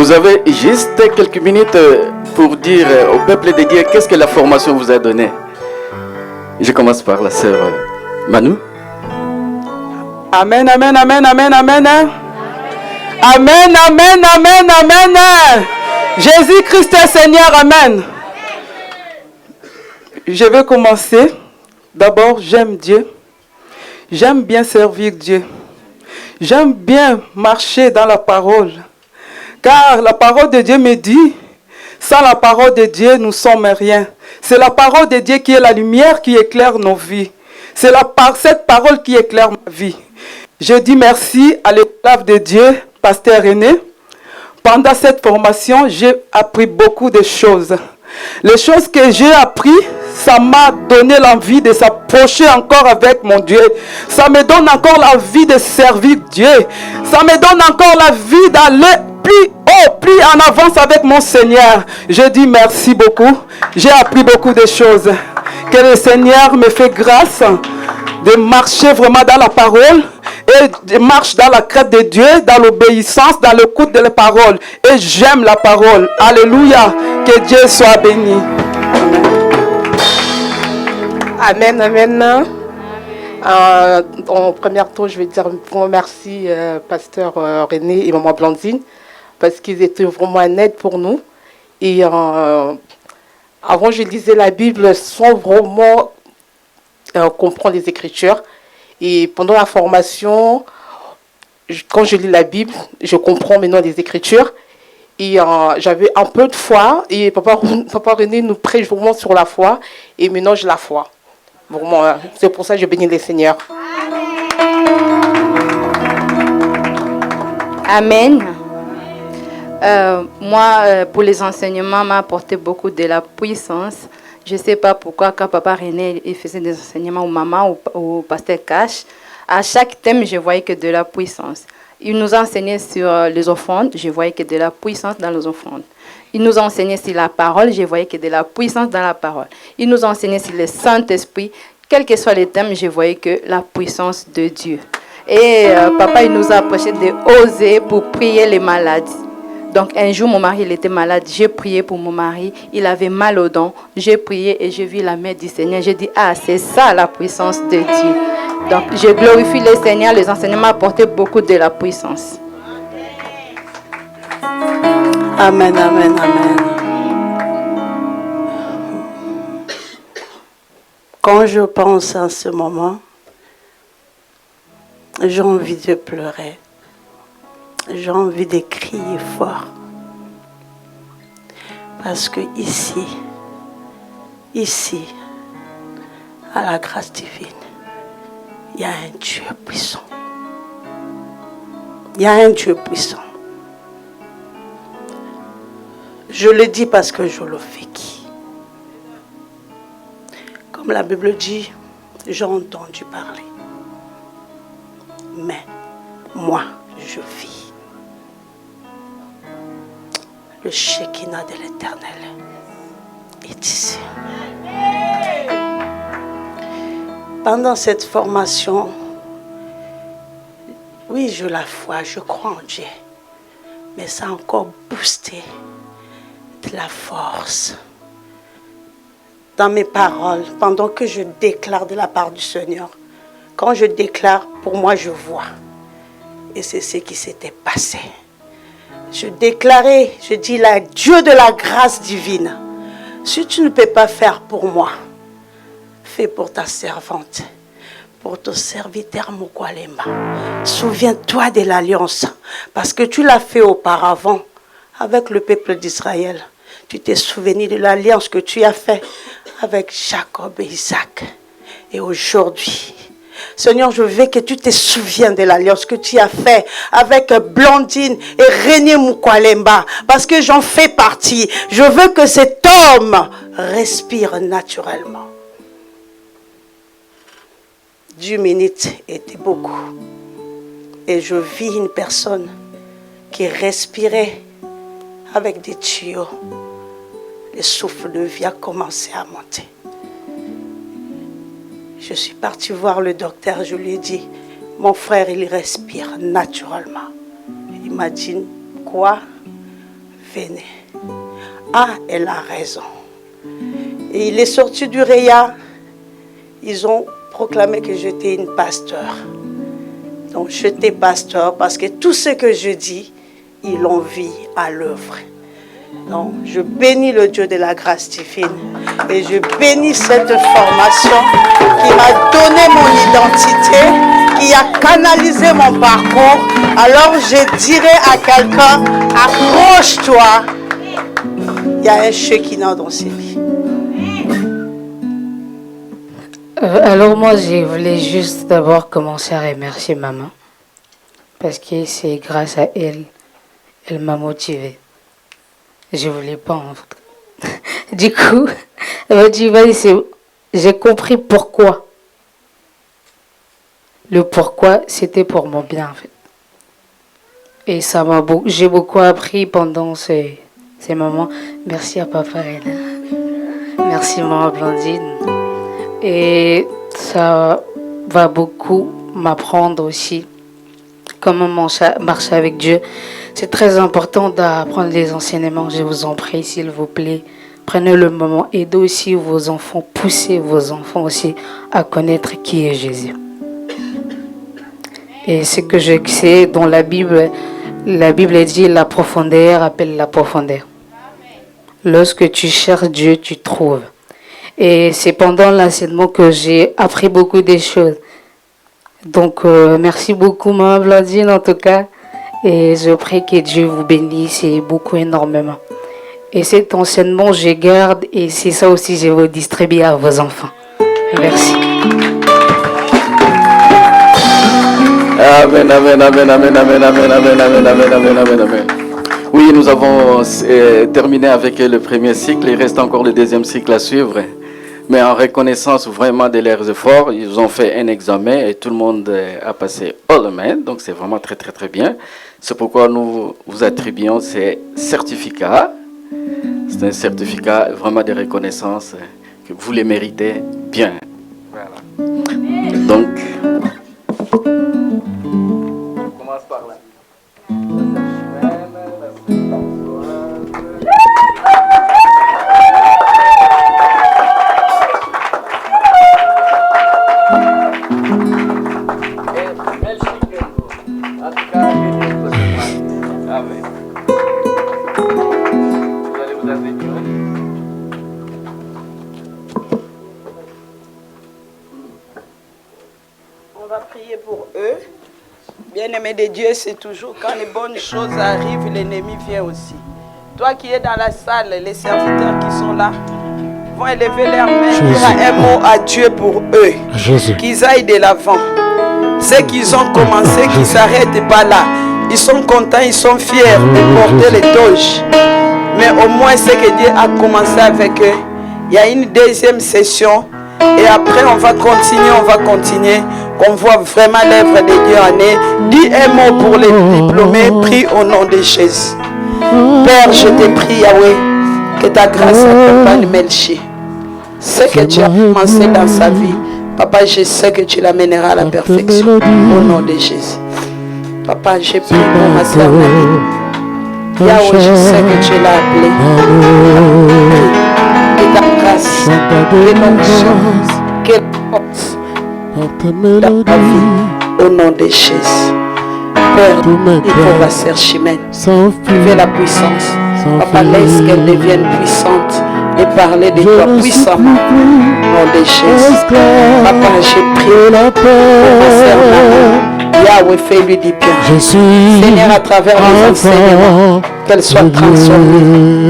Vous avez juste quelques minutes pour dire au peuple de Dieu qu'est-ce que la formation vous a donné. Je commence par la sœur Manu. Amen, amen, amen, amen, amen. Amen, amen, amen, amen. Jésus-Christ est Seigneur, amen. Je vais commencer. D'abord, j'aime Dieu. J'aime bien servir Dieu. J'aime bien marcher dans la parole. Car la parole de Dieu me dit, sans la parole de Dieu, nous ne sommes rien. C'est la parole de Dieu qui est la lumière qui éclaire nos vies. C'est cette parole qui éclaire ma vie. Je dis merci à l'esclave de Dieu, Pasteur René. Pendant cette formation, j'ai appris beaucoup de choses. Les choses que j'ai appris, ça m'a donné l'envie de s'approcher encore avec mon Dieu. Ça me donne encore l'envie de servir Dieu. Ça me donne encore l'envie d'aller plus haut, plus en avance avec mon Seigneur. Je dis merci beaucoup. J'ai appris beaucoup de choses. Que le Seigneur me fait grâce de marcher vraiment dans la parole et de marcher dans la crainte de Dieu, dans l'obéissance, dans l'écoute de la parole. Et j'aime la parole. Alléluia. Que Dieu soit béni. Amen, amen. En premier tour, je vais dire merci Pasteur René et Maman Blandine parce qu'ils étaient vraiment en aide pour nous. Et avant, je lisais la Bible sans vraiment comprendre les Écritures. Et pendant la formation, quand je lis la Bible, je comprends maintenant les Écritures. Et j'avais un peu de foi. Et Papa René nous prêche vraiment sur la foi. Et maintenant, j'ai la foi. Vraiment, c'est pour ça que je bénis les Seigneurs. Amen. Moi, pour les enseignements, m'a apporté beaucoup de la puissance. Je ne sais pas pourquoi, quand Papa René il faisait des enseignements aux mamans, au pasteur Cash, à chaque thème, je voyais que de la puissance. Il nous enseignait sur les offrandes, je voyais que de la puissance dans les offrandes. Il nous enseignait sur la parole, je voyais que de la puissance dans la parole. Il nous enseignait sur le Saint-Esprit. Quels que soient les thèmes, je voyais que la puissance de Dieu. Et papa, il nous a approché d'oser pour prier les malades. Donc un jour, mon mari il était malade. J'ai prié pour mon mari. Il avait mal aux dents. J'ai prié et j'ai vu la main du Seigneur. J'ai dit, ah, c'est ça la puissance de Dieu. Donc je glorifie le Seigneur. Les enseignements apportaient beaucoup de la puissance. Amen, amen, amen. Quand je pense à ce moment, j'ai envie de pleurer. J'ai envie de crier fort. Parce que ici, à la grâce divine, il y a un Dieu puissant. Il y a un Dieu puissant. Je le dis parce que je le vécu. Comme la Bible dit, j'ai entendu parler. Mais moi, je vis. Le Shekinah de l'Éternel est ici. Pendant cette formation, oui, je la foi, je crois en Dieu. Mais ça a encore boosté de la force dans mes paroles, pendant que je déclare de la part du Seigneur. Quand je déclare, pour moi, je vois. Et c'est ce qui s'était passé. Je déclarais, je dis, Dieu de la grâce divine, si tu ne peux pas faire pour moi, fais pour ta servante, pour ton serviteur Mukwalemba. Souviens-toi de l'alliance, parce que tu l'as fait auparavant avec le peuple d'Israël. Tu t'es souvenu de l'alliance que tu as faite avec Jacob et Isaac. Et aujourd'hui, Seigneur, je veux que tu te souviennes de l'alliance que tu as faite avec Blandine et René Mukwalemba. Parce que j'en fais partie. Je veux que cet homme respire naturellement. 10 minutes était beaucoup. Et je vis une personne qui respirait avec des tuyaux. Le souffle de vie a commencé à monter. Je suis partie voir le docteur, je lui ai dit, mon frère, il respire naturellement. Il m'a dit, quoi? venez. Ah, elle a raison. Et il est sorti du Réa. Ils ont proclamé que j'étais une pasteur. Donc j'étais pasteur parce que tout ce que je dis, ils l'ont vu à l'œuvre. Donc je bénis le Dieu de la grâce divine et je bénis cette formation qui m'a donné mon identité, qui a canalisé mon parcours. Alors je dirais à quelqu'un, accroche-toi. Il y a un Shekinah dans ses vies. Alors moi, je voulais juste d'abord commencer à remercier maman. Parce que c'est grâce à elle, elle m'a motivée. Je voulais pas en fait. Du coup, j'ai compris pourquoi. Le pourquoi, c'était pour mon bien en fait. Et ça m'a j'ai beaucoup appris pendant ces moments. Merci à papa René. Merci maman Blandine. Et ça va beaucoup m'apprendre aussi comment marcher avec Dieu. C'est très important d'apprendre les enseignements. Je vous en prie, s'il vous plaît. Prenez le moment. Aidez aussi vos enfants. Poussez vos enfants aussi à connaître qui est Jésus. Et ce que je sais dans la Bible dit la profondeur appelle la profondeur. Lorsque tu cherches Dieu, tu trouves. Et c'est pendant l'enseignement que j'ai appris beaucoup de choses. Donc, merci beaucoup, Maman Blandine, en tout cas. Et je prie que Dieu vous bénisse et beaucoup énormément. Et cet enseignement, je garde et c'est ça aussi, je vais distribuer à vos enfants. Merci. Amen, amen, amen, amen, amen, amen, amen, amen, amen, amen, amen, amen. Oui, nous avons terminé avec le premier cycle. Il reste encore le deuxième cycle à suivre. Mais en reconnaissance vraiment de leurs efforts, ils ont fait un examen et tout le monde a passé all main. Donc c'est vraiment très très très bien. C'est pourquoi nous vous attribuons ces certificats. C'est un certificat vraiment de reconnaissance que vous les méritez bien. Voilà. Donc, on commence par là. On va prier pour eux. Bien-aimé de Dieu, c'est toujours quand les bonnes choses arrivent, l'ennemi vient aussi. Toi qui es dans la salle, les serviteurs qui sont là vont élever leurs mains, dire un mot à Dieu pour eux. Qu'ils aillent de l'avant. Ceux qu'ils ont commencé, qu'ils ne s'arrêtent pas là. Ils sont contents, ils sont fiers de porter les toges. Mais au moins, ce que Dieu a commencé avec eux, il y a une deuxième session. Et après, on va continuer. Qu'on voit vraiment l'œuvre de Dieu en eux. Dis un mot pour les diplômés, prie au nom de Jésus. Père, je te prie, Yahweh, que ta grâce accompagne Melchi. Ce que tu as commencé dans sa vie, Papa, je sais que tu l'amèneras à la perfection. Au nom de Jésus. Papa, je prie pour ma soeur Marie. Yahweh, je sais que tu l'as appelée. Que ta grâce, que l'onction, que la force dans ta vie, au nom de Jésus. Père, il faut la sœur Chimène. Fais la puissance. Papa, laisse qu'elle devienne puissante et parler de toi puissamment. Au nom de Jésus. Papa, j'ai prié pour ma sœur Marie. Yahweh, fais-lui du bien. Seigneur, à travers les enseignements, qu'elle soit transformée.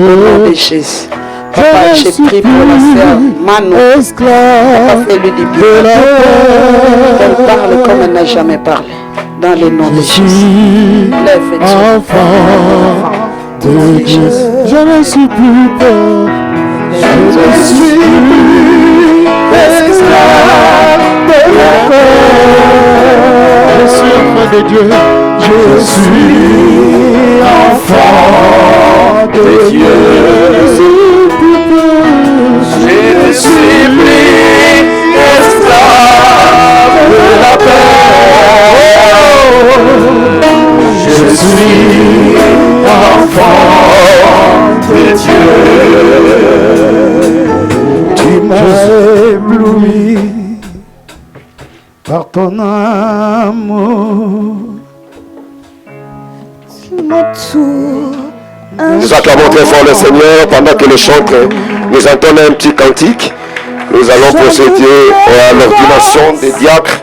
Au nom de Jésus. Papa, j'ai prié pour la sœur Mano. Papa, fais-lui du bien. Elle parle comme elle n'a jamais parlé. Dans le nom de Jésus. Lève-toi. Enfant de Jésus. Je ne suis plus peur. Je suis esclave de la peur. Je suis enfant de Dieu. Je suis enfant de Dieu. Je ne suis plus esclave de la peur. Je suis enfant de Dieu. Tu m'as ébloui par ton amour. Nous acclamons très fort le Seigneur pendant que le chantre nous entonne un petit cantique. Nous allons procéder à l'ordination des diacres.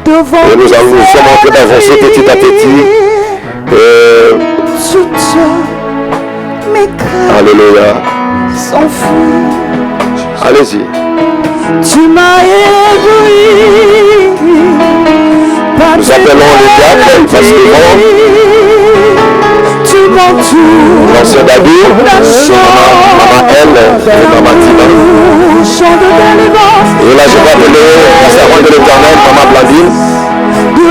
Et nous sommes en train d'avancer petit à petit. Alléluia. Allez-y. Tu m'as ébloui. Nous appelons les diacres parce que tu m'entoures. L'ancien David, Maman Elle et Maman Tina. Et là je vais appeler la servante de l'Éternel, Maman Blandine,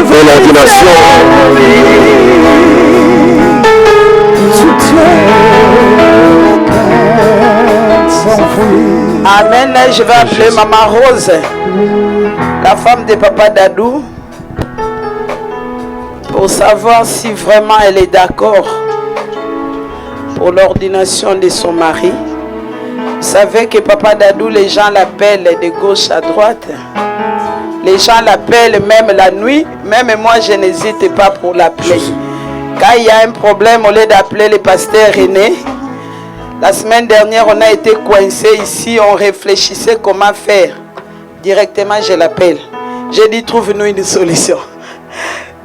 pour l'ordination. Amen. Je vais appeler Maman Rose, la femme de Papa Dadou, pour savoir si vraiment elle est d'accord pour l'ordination de son mari. Vous savez que Papa Dadou, les gens l'appellent de gauche à droite. Les gens l'appellent même la nuit. Même moi, je n'hésite pas pour l'appeler. Quand il y a un problème, au lieu d'appeler le pasteur René, la semaine dernière, on a été coincé ici. On réfléchissait comment faire. Directement, je l'appelle. J'ai dit, trouve-nous une solution.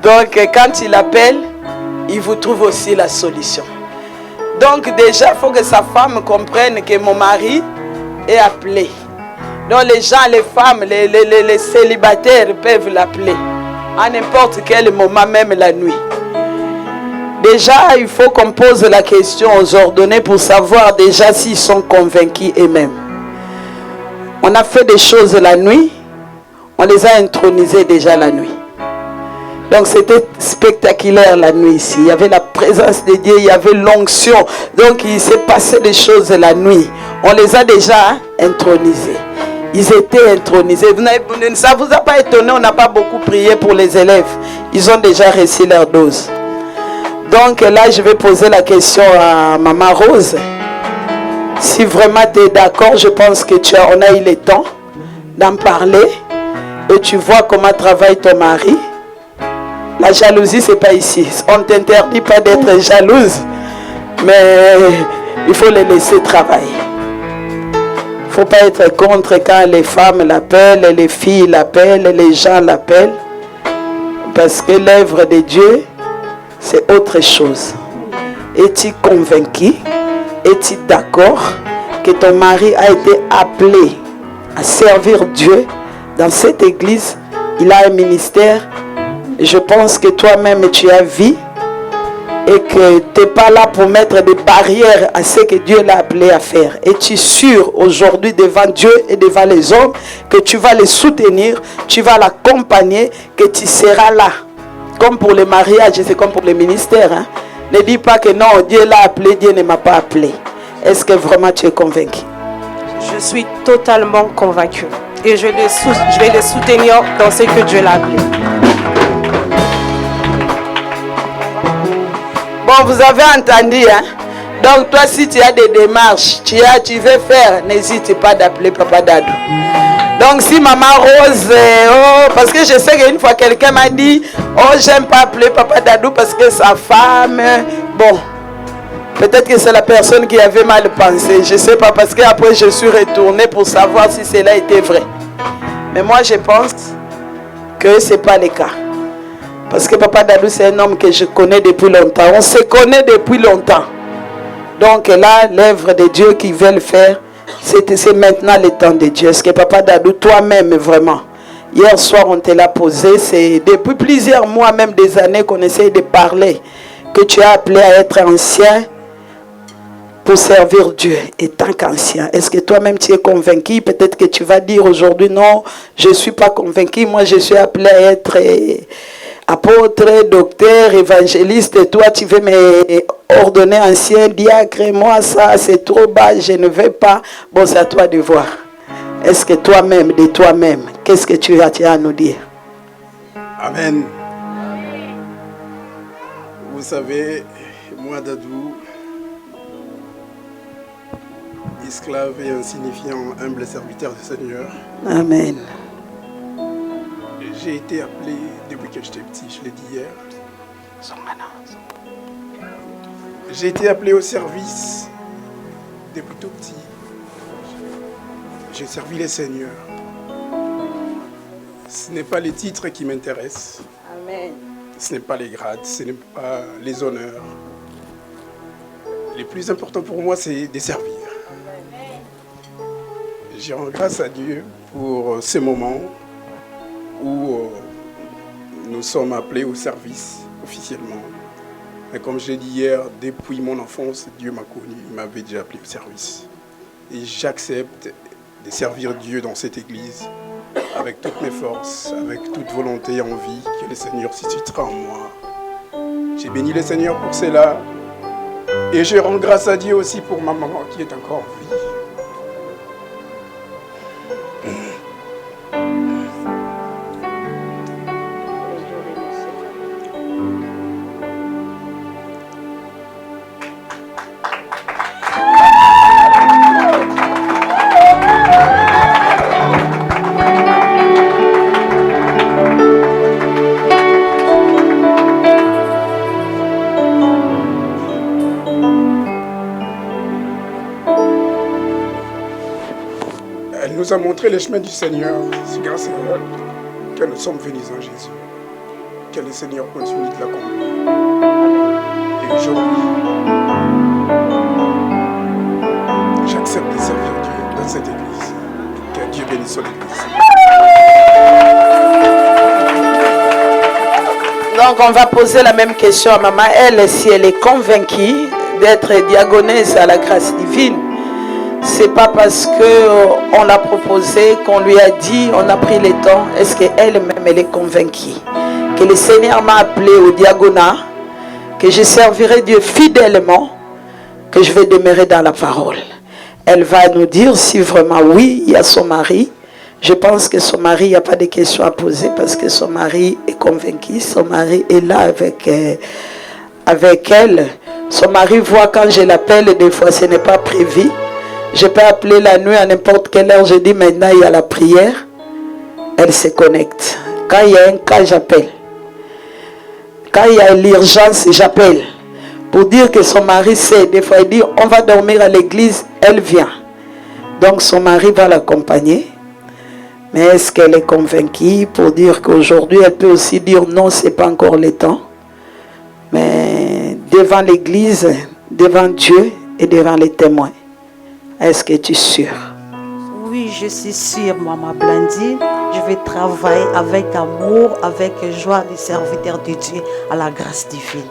Donc, quand il appelle, il vous trouve aussi la solution. Donc, déjà, il faut que sa femme comprenne que mon mari est appelé. Donc, les gens, les femmes, les célibataires peuvent l'appeler à n'importe quel moment, même la nuit. Déjà, il faut qu'on pose la question aux ordonnés pour savoir déjà s'ils sont convaincus eux-mêmes. On a fait des choses la nuit, on les a intronisés déjà la nuit. Donc c'était spectaculaire la nuit ici. Il y avait la présence de Dieu, il y avait l'onction. Donc il s'est passé des choses la nuit. On les a déjà intronisés. Ils étaient intronisés. Ça ne vous a pas étonné, on n'a pas beaucoup prié pour les élèves. Ils ont déjà reçu leur dose. Donc là, je vais poser la question à Maman Rose. Si vraiment tu es d'accord, je pense que on a eu le temps d'en parler. Et tu vois comment travaille ton mari. La jalousie, ce n'est pas ici. On ne t'interdit pas d'être jalouse. Mais il faut les laisser travailler. Il ne faut pas être contre quand les femmes l'appellent, les filles l'appellent, les gens l'appellent. Parce que l'œuvre de Dieu, c'est autre chose. Es-tu convaincu? Es-tu d'accord que ton mari a été appelé à servir Dieu dans cette église? Il a un ministère. Je pense que toi-même tu as vu et que tu n'es pas là pour mettre des barrières à ce que Dieu l'a appelé à faire. Es-tu sûr aujourd'hui devant Dieu et devant les hommes que tu vas les soutenir, tu vas l'accompagner, que tu seras là? Comme pour le mariage, c'est comme pour le ministère. Hein? Ne dis pas que non, Dieu l'a appelé, Dieu ne m'a pas appelé. Est-ce que vraiment tu es convaincu? Je suis totalement convaincue. Et je vais le soutenir dans ce que Dieu l'a appelé. Bon, vous avez entendu, hein? Donc, toi, si tu as des démarches, tu veux faire, n'hésite pas d'appeler Papa Dadou. Donc, si Maman Rose, parce que je sais qu'une fois, quelqu'un m'a dit, oh, j'aime pas appeler Papa Dadou parce que sa femme, bon, peut-être que c'est la personne qui avait mal pensé. Je sais pas, parce qu'après, je suis retourné pour savoir si cela était vrai. Mais moi, je pense que ce n'est pas le cas. Parce que Papa Dadou, c'est un homme que je connais depuis longtemps. On se connaît depuis longtemps. Donc là, l'œuvre de Dieu qu'ils veulent faire, c'est maintenant le temps de Dieu. Est-ce que Papa Dadou, toi-même, vraiment, hier soir, on te l'a posé. C'est depuis plusieurs mois, même des années, qu'on essaie de parler, que tu as appelé à être ancien pour servir Dieu. Et tant qu'ancien, est-ce que toi-même, tu es convaincu? Peut-être que tu vas dire aujourd'hui, non, je ne suis pas convaincu. Moi, je suis appelé à être apôtre, docteur, évangéliste, et toi tu veux m'ordonner ancien diacre, moi ça c'est trop bas, je ne veux pas. Bon, c'est à toi de voir. Est-ce que toi-même, de toi-même, qu'est-ce que tu as à nous dire? Amen. Vous savez, moi Dadou, esclave et insignifiant, humble serviteur du Seigneur. Amen. J'ai été appelé depuis que j'étais petit, je l'ai dit hier. J'ai été appelé au service depuis tout petit. J'ai servi les seigneurs. Ce n'est pas les titres qui m'intéressent. Amen. Ce n'est pas les grades, ce n'est pas les honneurs. Le plus important pour moi, c'est de servir. Je rends grâce à Dieu pour ces moments où nous sommes appelés au service officiellement. Mais comme je l'ai dit hier, depuis mon enfance, Dieu m'a connu, il m'avait déjà appelé au service. Et j'accepte de servir Dieu dans cette église avec toutes mes forces, avec toute volonté et envie que le Seigneur suscitera en moi. J'ai béni le Seigneur pour cela et je rends grâce à Dieu aussi pour ma maman qui est encore en vie. Elle nous a montré les chemins du Seigneur. C'est grâce à elle que nous sommes venus en Jésus. Que le Seigneur continue de l'accompagner. Et aujourd'hui, j'accepte de servir Dieu dans cette église. Que Dieu bénisse son église. Donc on va poser la même question à maman. Elle, si elle est convaincue d'être diagonesse à la grâce divine, c'est pas parce qu'on l'a proposé, qu'on lui a dit, on a pris le temps. Est-ce qu'elle-même, elle est convaincue que le Seigneur m'a appelé au diaconat, que je servirai Dieu fidèlement, que je vais demeurer dans la parole. Elle va nous dire si vraiment oui, il y a son mari. Je pense que son mari, il n'y a pas de questions à poser parce que son mari est convaincu, son mari est là avec elle. Son mari voit quand je l'appelle, des fois ce n'est pas prévu. Je peux appeler la nuit à n'importe quelle heure. Je dis maintenant il y a la prière. Elle se connecte. Quand il y a un cas, j'appelle. Quand il y a l'urgence, j'appelle. Pour dire que son mari sait. Des fois il dit on va dormir à l'église. Elle vient. Donc son mari va l'accompagner. Mais est-ce qu'elle est convaincue pour dire qu'aujourd'hui elle peut aussi dire non, c'est pas encore le temps. Mais devant l'église, devant Dieu et devant les témoins. Est-ce que tu es sûre? Oui, je suis sûre, Maman Blandine. Je vais travailler avec amour, avec joie du serviteur de Dieu à la grâce divine.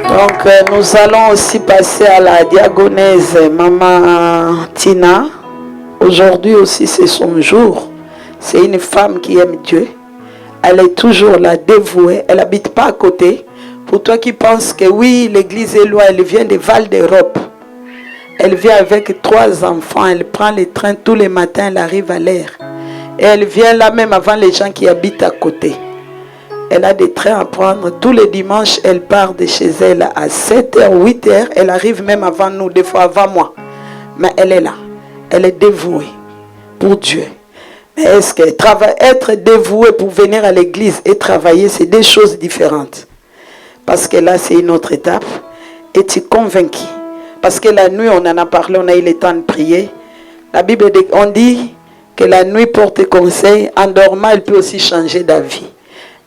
Donc, nous allons aussi passer à la diagonesse Maman Tina. Aujourd'hui aussi, c'est son jour. C'est une femme qui aime Dieu. Elle est toujours là, dévouée. Elle n'habite pas à côté. Pour toi qui penses que oui, l'église est loin, elle vient de Val d'Europe. Elle vient avec 3 enfants, elle prend le train tous les matins, elle arrive à l'heure. Et elle vient là même avant les gens qui habitent à côté. Elle a des trains à prendre. Tous les dimanches, elle part de chez elle à 7h, 8h. Elle arrive même avant nous, des fois avant moi. Mais elle est là. Elle est dévouée pour Dieu. Mais est-ce que être dévoué pour venir à l'église et travailler, c'est deux choses différentes. Parce que là, c'est une autre étape. Et tu es convaincu. Parce que la nuit, on en a parlé, on a eu le temps de prier. La Bible, on dit que la nuit porte conseil. En dormant, elle peut aussi changer d'avis.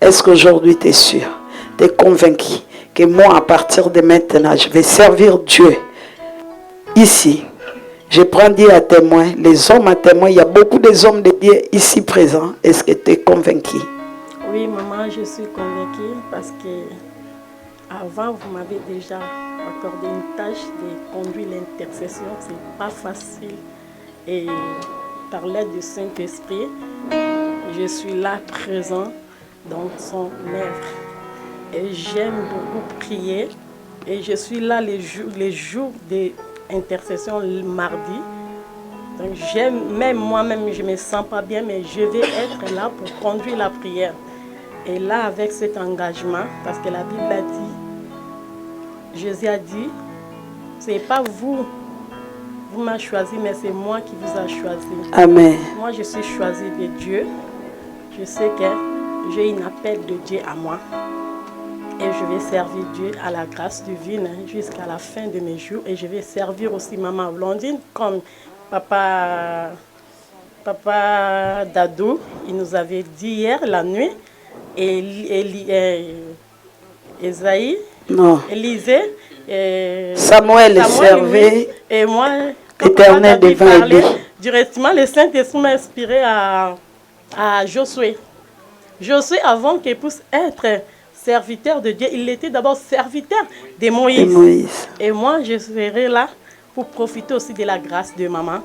Est-ce qu'aujourd'hui, tu es sûr? Tu es convaincu que moi, à partir de maintenant, je vais servir Dieu. Ici, je prends Dieu à témoin, les hommes à témoin. Il y a beaucoup d'hommes de Dieu ici présents. Est-ce que tu es convaincu? Oui, maman, je suis convaincue parce que avant, vous m'avez déjà accordé une tâche de conduire l'intercession. Ce n'est pas facile. Et par l'aide du Saint-Esprit, je suis là présent dans son œuvre. Et j'aime beaucoup prier. Et je suis là les jours d'intercession le mardi. Donc j'aime, même moi-même, je ne me sens pas bien, mais je vais être là pour conduire la prière. Et là, avec cet engagement, parce que la Bible a dit, Jésus a dit, ce n'est pas vous, vous m'avez choisi, mais c'est moi qui vous ai choisi. Amen. Moi, je suis choisie de Dieu. Je sais que j'ai un appel de Dieu à moi. Et je vais servir Dieu à la grâce divine jusqu'à la fin de mes jours. Et je vais servir aussi Maman Blandine comme Papa Dadou. Il nous avait dit hier la nuit. Et Esaïe, Élisée, Samuel servait. Et moi, Éternel devant lui. Directement, le Saint-Esprit m'a inspiré à Josué. Josué, avant qu'il puisse être serviteur de Dieu, il était d'abord serviteur de Moïse. Et moi, je serai là pour profiter aussi de la grâce de maman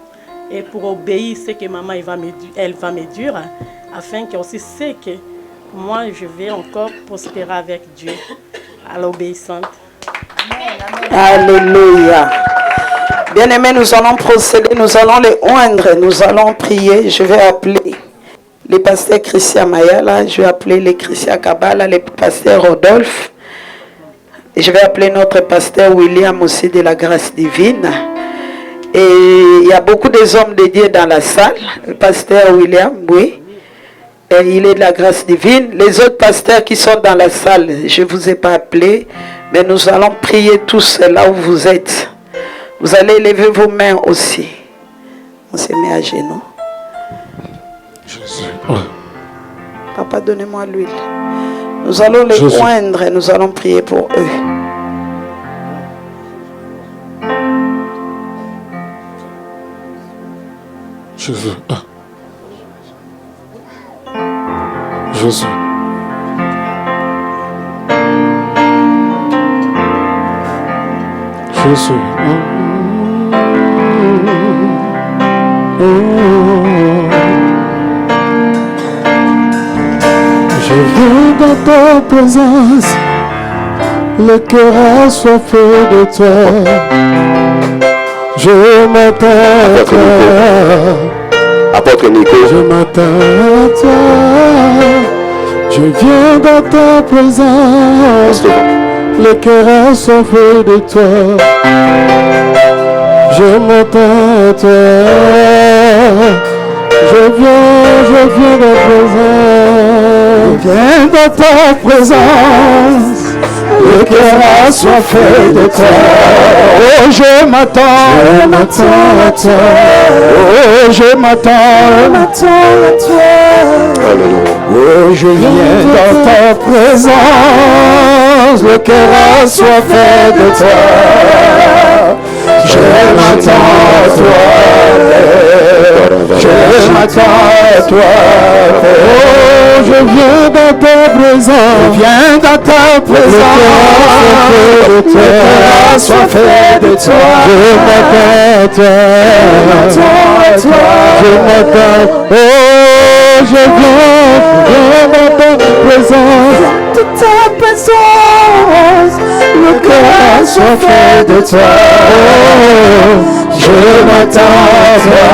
et pour obéir ce que maman elle va me dire, afin qu'elle aussi sait que moi, je vais encore prospérer avec Dieu à l'obéissance. Alléluia. Bien-aimés, nous allons procéder, nous allons les oindre, nous allons prier. Je vais appeler les pasteurs Christian Mayala, je vais appeler les Christian Kabala, les pasteurs Rodolphe. Et je vais appeler notre pasteur William aussi de la grâce divine. Et il y a beaucoup des hommes de Dieu dans la salle. Le pasteur William, oui. Et il est de la grâce divine. Les autres pasteurs qui sont dans la salle, je ne vous ai pas appelé, mais nous allons prier tous là où vous êtes. Vous allez lever vos mains aussi. On se met à genoux. Papa, donnez-moi l'huile. Nous allons les oindre et nous allons prier pour eux. Jésus. Jésus. Jésus. Je viens dans ta présence, le cœur assoiffé de toi. Je m'attends à toi. Apôtre Nico. Je m'attends à toi. Je viens dans ta présence, le cœur assoiffé de toi. Je m'attends à toi. Je viens dans ta présence. Je viens dans ta présence. Le cœur assoiffé de toi. Oh, je m'attends à toi. Oh, je m'attends à toi. Oh, je viens dans ta présence. Le cœur assoiffé de toi. Je m'attends à toi. Je m'attends à toi. Oh, je viens dans ta présence. Je viens dans ta présence. Le cœur assoiffé de toi. Je m'attends à toi. Je m'attends. Oh, je viens dans ta présence. Dans ta présence. Le cœur assoiffé de toi. Oh, je m'attends à toi.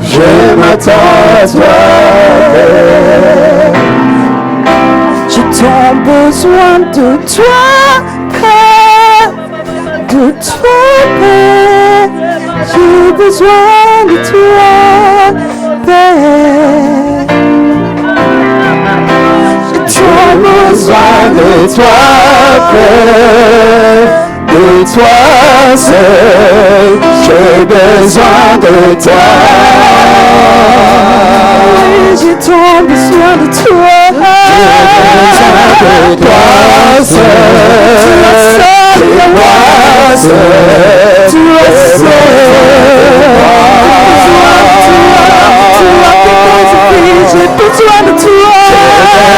Je m'attends à toi. J'ai tant besoin de toi, Père, de toi, Père. J'ai besoin de toi, Père. J'ai tant besoin de toi, Père. De toi seul, j'ai besoin de toi. J'ai tant besoin de toi. J'ai besoin de toi seul. Toi seul. Toi seul. J'ai besoin de toi. J'ai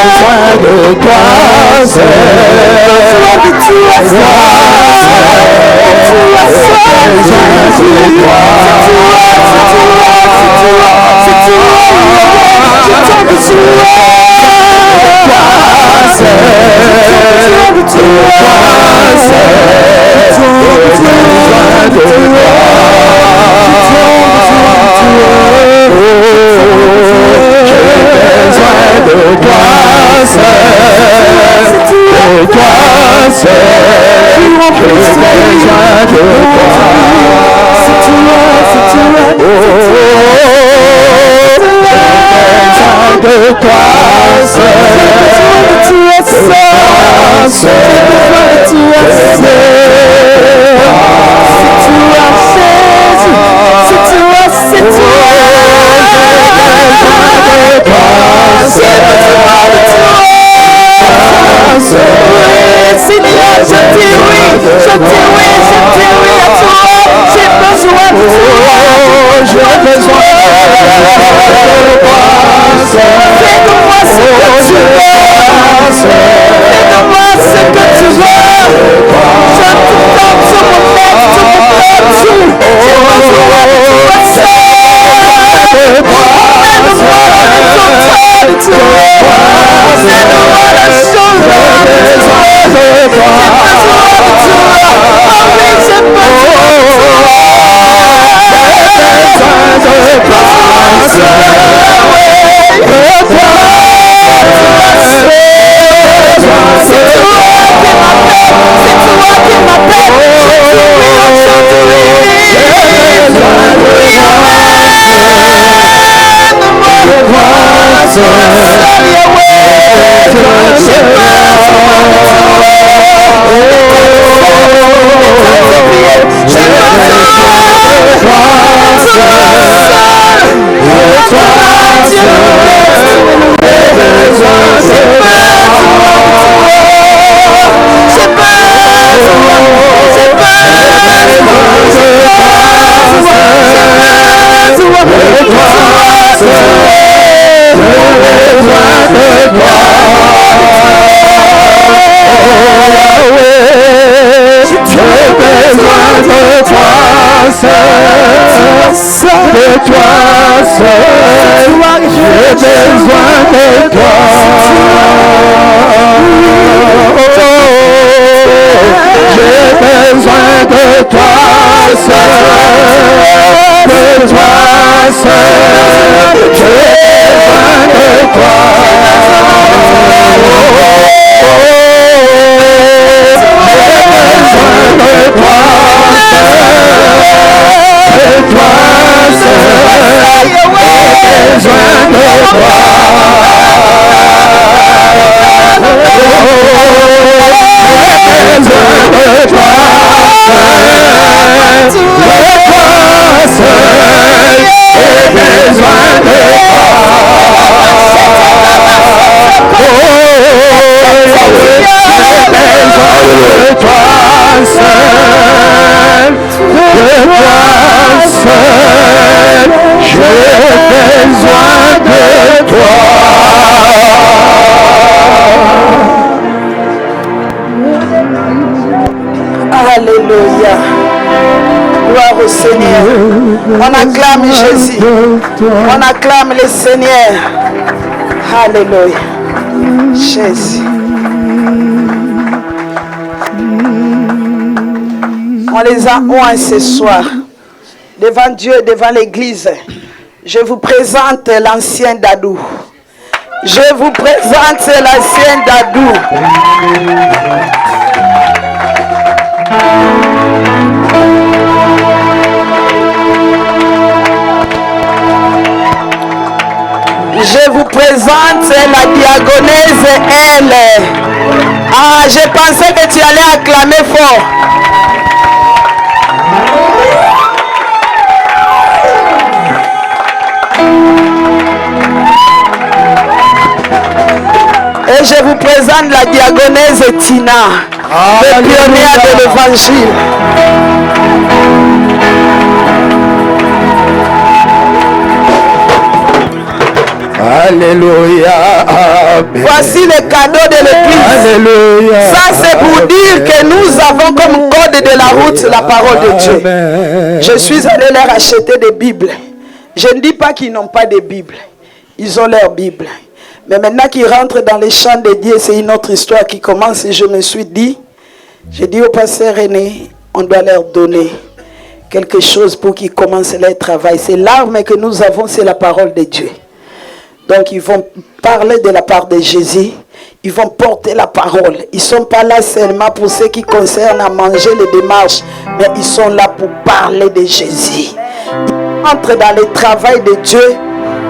besoin de toi seul. J'ai besoin de toi seul, j'ai besoin de toi. C'est toi, de toi seul, tu es seul, tu es Seigneur, je dis oui à toi. J'ai besoin de toi. J'ai besoin de toi. Fais-moi ce que tu veux. Fais-moi ce que tu veux. Je te donne ce moment, J'ai besoin de toi. Alléluia. Gloire au Seigneur. On acclame Jésus. On acclame le Seigneur. Alléluia. Jésus. On les a oints ce soir. Devant Dieu, devant l'Église. Je vous présente l'ancien Dadou. Je vous présente l'ancien Dadou. Je vous présente la diagonaise elle. Ah, je pensais que tu allais acclamer fort. Et je vous présente la diagonaise Tina, le pionnier de l'évangile. Alléluia. Amen. Voici le cadeau de l'église. Alléluia. Ça c'est pour dire que nous avons comme code de la route la parole de Dieu. Je suis allé leur acheter des Bibles. Je ne dis pas qu'ils n'ont pas de Bible. Ils ont leur Bible. Mais maintenant qu'ils rentrent dans les champs de Dieu, c'est une autre histoire qui commence. Et je me suis dit, j'ai dit au pasteur René, on doit leur donner quelque chose pour qu'ils commencent leur travail. C'est l'arme que nous avons, c'est la parole de Dieu. Donc ils vont parler de la part de Jésus. ils vont porter la parole. Ils ne sont pas là seulement pour ce qui concerne à manger les démarches, mais ils sont là pour parler de Jésus. Ils entrent dans le travail de Dieu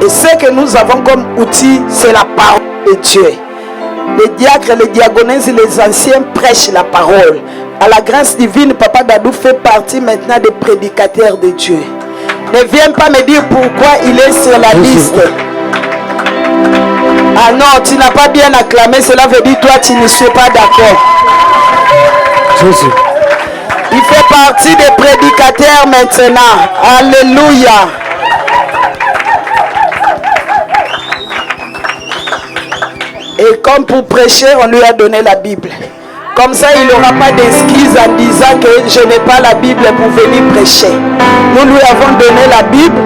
et ce que nous avons comme outil, c'est la parole de Dieu. Les diacres, les diagonesses, les anciens prêchent la parole. À la grâce divine, Papa Dadou fait partie maintenant des prédicateurs de Dieu. Ne viens pas me dire pourquoi il est sur la liste. Ah non, tu n'as pas bien acclamé, cela veut dire toi tu ne suis pas d'accord. Jésus. Il fait partie des prédicateurs maintenant. Alléluia. Et comme pour prêcher, on lui a donné la Bible. Comme ça, il n'aura pas d'excuses en disant que je n'ai pas la Bible pour venir prêcher. Nous lui avons donné la Bible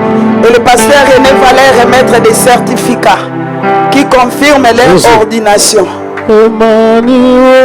et le pasteur René va leur remettre des certificats qui confirment leur ordination. Emmanuel,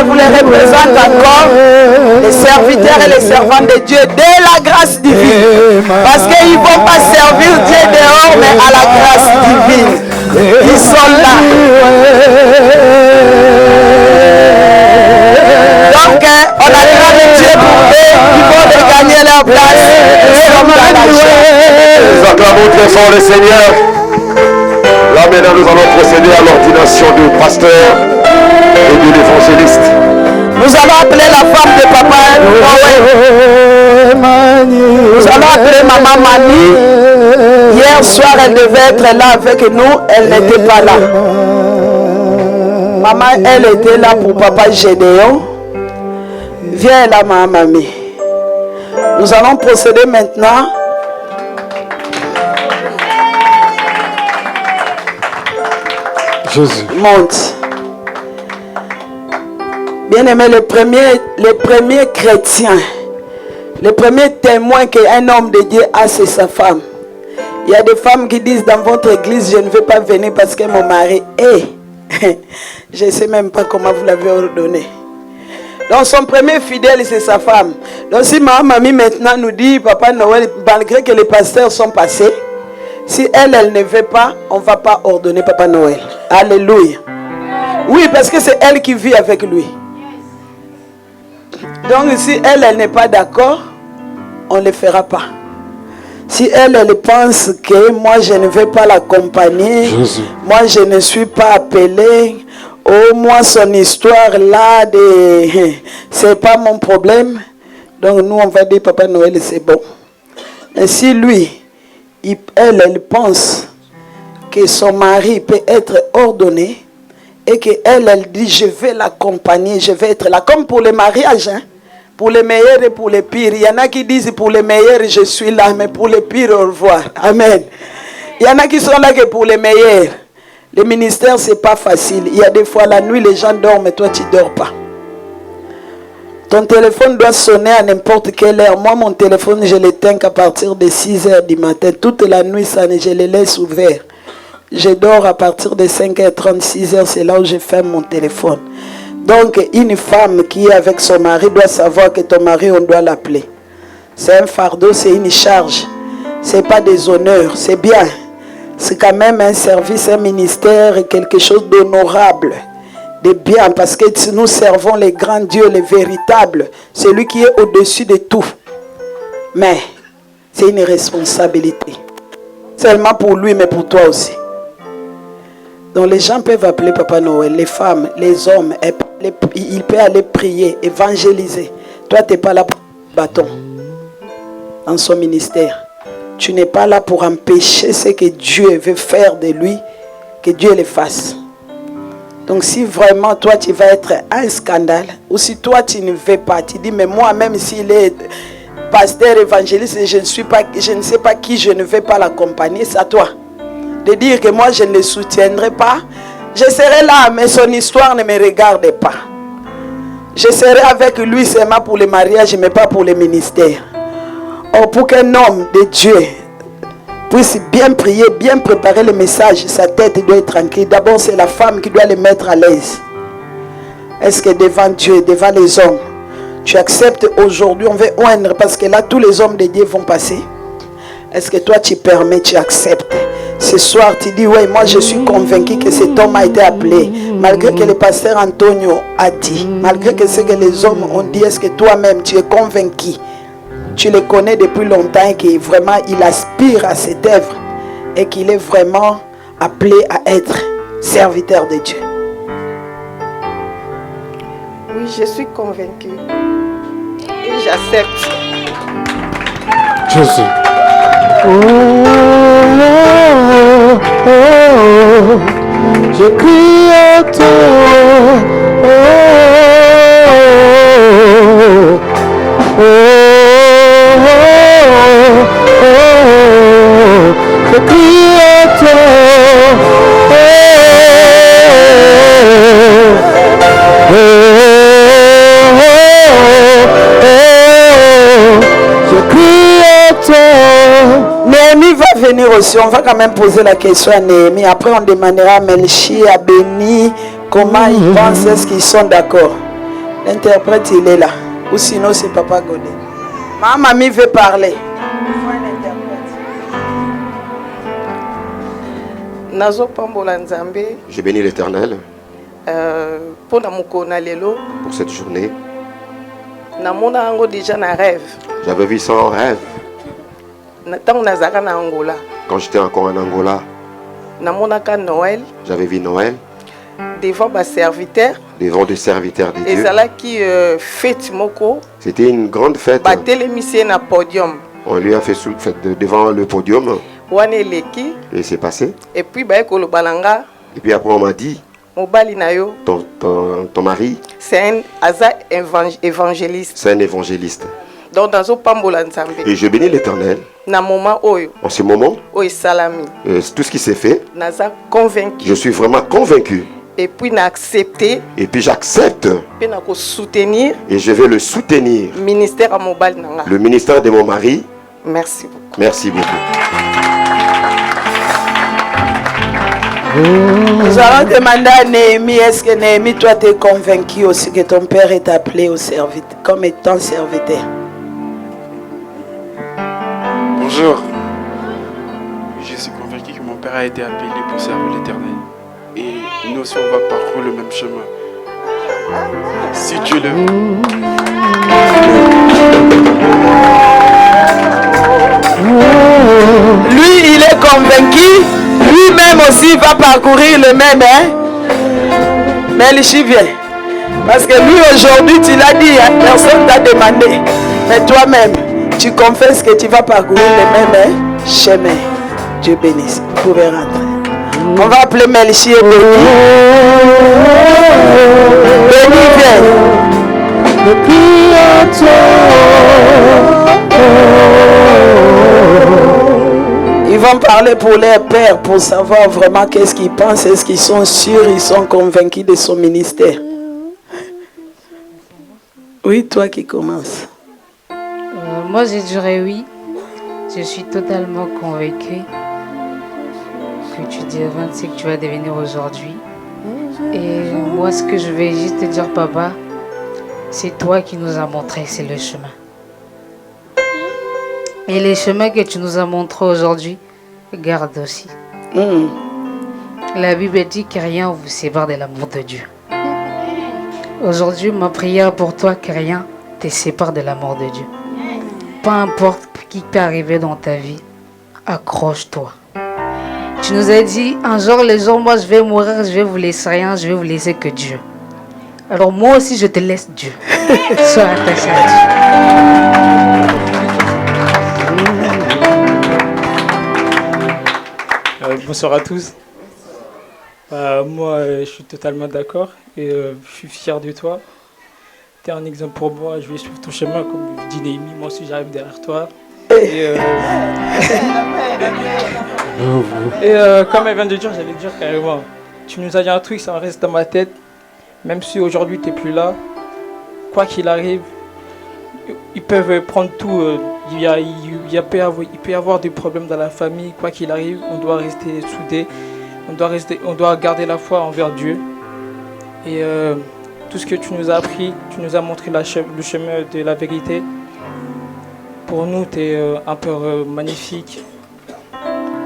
Je vous les représente encore, les serviteurs et les servantes de Dieu, dès la grâce divine. Parce qu'ils ne vont pas servir Dieu dehors, mais à la grâce divine. Ils sont là. Donc, on a les mains de Dieu pour eux, ils vont regagner leur place. Ils sont dans la joie. Nous acclamons très fort le Seigneur. Là maintenant nous allons procéder à l'ordination du pasteur et de l'évangéliste. Nous allons appeler la femme de Papa Noël. Nous allons appeler Maman Mani. Hier soir, elle devait être là avec nous. Elle n'était pas là. Maman, elle était là pour Papa Gédéon. Viens là, Maman Mami. Nous allons procéder maintenant. Jésus. Monte. Bien-aimé, les premiers chrétiens, le premier témoin qu'un homme de Dieu a, c'est sa femme. Il y a des femmes qui disent dans votre église, je ne veux pas venir parce que mon mari est. Je ne sais même pas comment vous l'avez ordonné. Donc son premier fidèle, c'est sa femme. Donc si ma mamie maintenant nous dit, Papa Noël, malgré que les pasteurs sont passés, si elle ne veut pas, on ne va pas ordonner Papa Noël. Alléluia. Oui, parce que c'est elle qui vit avec lui. Donc si elle n'est pas d'accord, on ne le fera pas. Si elle pense que moi je ne vais pas l'accompagner, moi je ne suis pas appelé, oh moi son histoire là, c'est pas mon problème. Donc nous on va dire Papa Noël c'est bon. Et si lui, elle pense que son mari peut être ordonné et qu'elle dit je vais l'accompagner, je vais être là. Comme pour le mariage, hein? Pour les meilleurs et pour les pires. Il y en a qui disent pour les meilleurs je suis là, mais pour les pires au revoir. Amen. Il y en a qui sont là que pour les meilleurs. Le ministère c'est pas facile. Il y a des fois la nuit les gens dorment mais toi tu dors pas. Ton téléphone doit sonner à n'importe quelle heure. Moi mon téléphone je l'éteins qu'à partir de 6 h du matin. Toute la nuit ça, je le laisse ouvert. Je dors à partir de 5h30, 6 h, c'est là où je ferme mon téléphone. Donc, une femme qui est avec son mari doit savoir que ton mari, on doit l'appeler. C'est un fardeau, c'est une charge. Ce n'est pas des honneurs, c'est bien. C'est quand même un service, un ministère, quelque chose d'honorable, de bien. Parce que nous servons les grands dieux, les véritables. Celui qui est au-dessus de tout. Mais, C'est une responsabilité. Seulement pour lui, mais pour toi aussi. Donc les gens peuvent appeler Papa Noël, les femmes, les hommes, il peut aller prier, évangéliser. Toi, tu n'es pas là pour bâton dans son ministère. Tu n'es pas là pour empêcher ce que Dieu veut faire de lui, que Dieu le fasse. Donc si vraiment toi tu vas être un scandale, ou si toi tu ne veux pas, tu dis mais moi même s'il est pasteur évangéliste, je ne sais pas qui, je ne vais pas l'accompagner, c'est à toi. De dire que moi je ne le soutiendrai pas, je serai là mais son histoire ne me regarde pas. Je serai avec lui seulement pour le mariage mais pas pour le ministère. Or pour qu'un homme de Dieu puisse bien prier, bien préparer le message, sa tête doit être tranquille. D'abord c'est la femme qui doit le mettre à l'aise. Est-ce que devant Dieu, devant les hommes, tu acceptes aujourd'hui, on veut oindre parce que là tous les hommes de Dieu vont passer. Est-ce que toi tu permets, tu acceptes? Ce soir tu dis ouais, moi je suis convaincu que cet homme a été appelé. Malgré que le pasteur Antonio a dit, malgré que ce que les hommes ont dit, est-ce que toi-même tu es convaincu? Tu le connais depuis longtemps et que vraiment il aspire à cette œuvre et qu'il est vraiment appelé à être serviteur de Dieu. Oui, je suis convaincue et j'accepte. Jésus. Je crie à toi. Je crie à toi. Je crie à toi. Néhémie va venir aussi. On va quand même poser la question à Néhémie. Après, on demandera à Melchi, à Béni, comment ils pensent, est-ce qu'ils sont d'accord. L'interprète, il est là. Ou sinon, c'est Papa Godé. Ma mamie veut parler. Je bénis l'Éternel Pour cette journée. déjà un rêve. J'avais vu ça en rêve quand j'étais encore en Angola. Noël J'avais vu Noël devant des serviteurs de Dieu. Et qui fête moko. C'était une grande fête. Na podium. On lui a fait devant le podium. Et c'est passé. Et puis après on m'a dit, ton mari, c'est un évangéliste. C'est un évangéliste. Donc dans et je bénis l'Éternel. En ce moment, tout ce qui s'est fait, je suis vraiment convaincu. Et puis accepté. Et puis j'accepte. Soutenir. Et je vais le soutenir. Le ministère de mon mari. Merci beaucoup. Merci beaucoup. Nous allons demander à Néhémie, est-ce que Néhémie, toi, tu es convaincu aussi que ton père est appelé au serviteur, comme étant serviteur? Bonjour. Je suis convaincu que mon père a été appelé pour servir l'Éternel. Et nous aussi, on va parcourir le même chemin. Si Dieu le veut. Lui, il est convaincu. Lui-même aussi va parcourir le même. Mais il vient. Parce que lui, aujourd'hui, tu l'as dit, personne t'a demandé. Mais toi-même, tu confesses que tu vas parcourir le même chemin. Dieu bénisse. Vous pouvez rentrer. On va appeler Melchi et Béni. Béni, viens. Ils vont parler pour leur père, pour savoir vraiment qu'est-ce qu'ils pensent. Est-ce qu'ils sont sûrs, ils sont convaincus de son ministère. Oui, toi qui commences. Moi, je dirais oui. Je suis totalement convaincue que tu devins ce que tu vas devenir aujourd'hui. Et moi, ce que je vais juste te dire, papa, c'est toi qui nous as montré, c'est le chemin. Et les chemins que tu nous as montrés aujourd'hui, garde aussi. La Bible dit que rien ne vous sépare de l'amour de Dieu. Aujourd'hui, ma prière pour toi, que rien ne te sépare de l'amour de Dieu. Peu importe qui peut arriver dans ta vie, accroche-toi. Tu nous as dit, un jour, les jours, moi je vais mourir, je vais vous laisser rien, je vais vous laisser que Dieu. Alors moi aussi, je te laisse Dieu. Sois attaché à Dieu. Bonsoir à tous. Moi, je suis totalement d'accord et je suis fier de toi. Tu es un exemple pour moi, je vais suivre ton chemin comme dit Néhémie, moi aussi j'arrive derrière toi. Et comme elle vient de dire, j'allais dire carrément, tu nous as dit un truc, ça reste dans ma tête, même si aujourd'hui tu n'es plus là, quoi qu'il arrive, ils peuvent prendre tout, il peut y avoir des problèmes dans la famille, quoi qu'il arrive, on doit rester soudés, on doit garder la foi envers Dieu. Et tout ce que tu nous as appris, tu nous as montré le chemin de la vérité. Pour nous, tu es un père magnifique.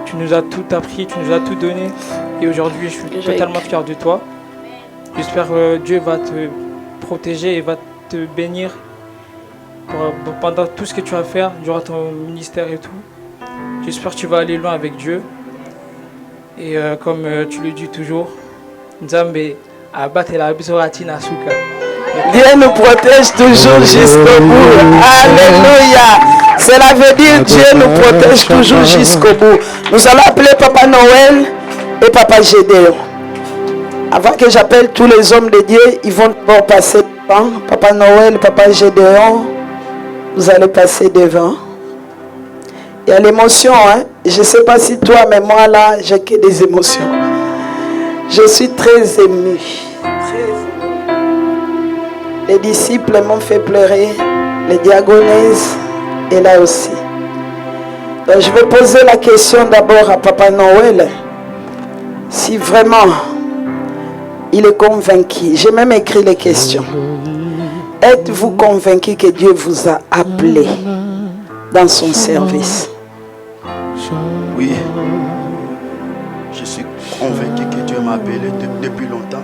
Tu nous as tout appris, tu nous as tout donné. Et aujourd'hui, je suis totalement fier de toi. J'espère que Dieu va te protéger et va te bénir pendant tout ce que tu vas faire durant ton ministère et tout. J'espère que tu vas aller loin avec Dieu. Et comme tu le dis toujours, Nzambe abattre la bisoratina souka. Dieu nous protège toujours jusqu'au bout. Alléluia. Cela veut dire Dieu nous protège toujours jusqu'au bout. Nous allons appeler Papa Noël et Papa Gédéon. Avant que j'appelle tous les hommes de Dieu, ils vont d'abord passer devant. Papa Noël, Papa Gédéon, vous allez passer devant. Il y a l'émotion, hein. Je ne sais pas si toi, mais moi là, j'ai que des émotions. Je suis très émue. Les disciples m'ont fait pleurer, les diagonesses, et là aussi. Donc je vais poser la question d'abord à Papa Noël. Si vraiment il est convaincu, j'ai même écrit les questions. Êtes-vous convaincu que Dieu vous a appelé dans son service? Oui, je suis convaincu que Dieu m'a appelé depuis longtemps.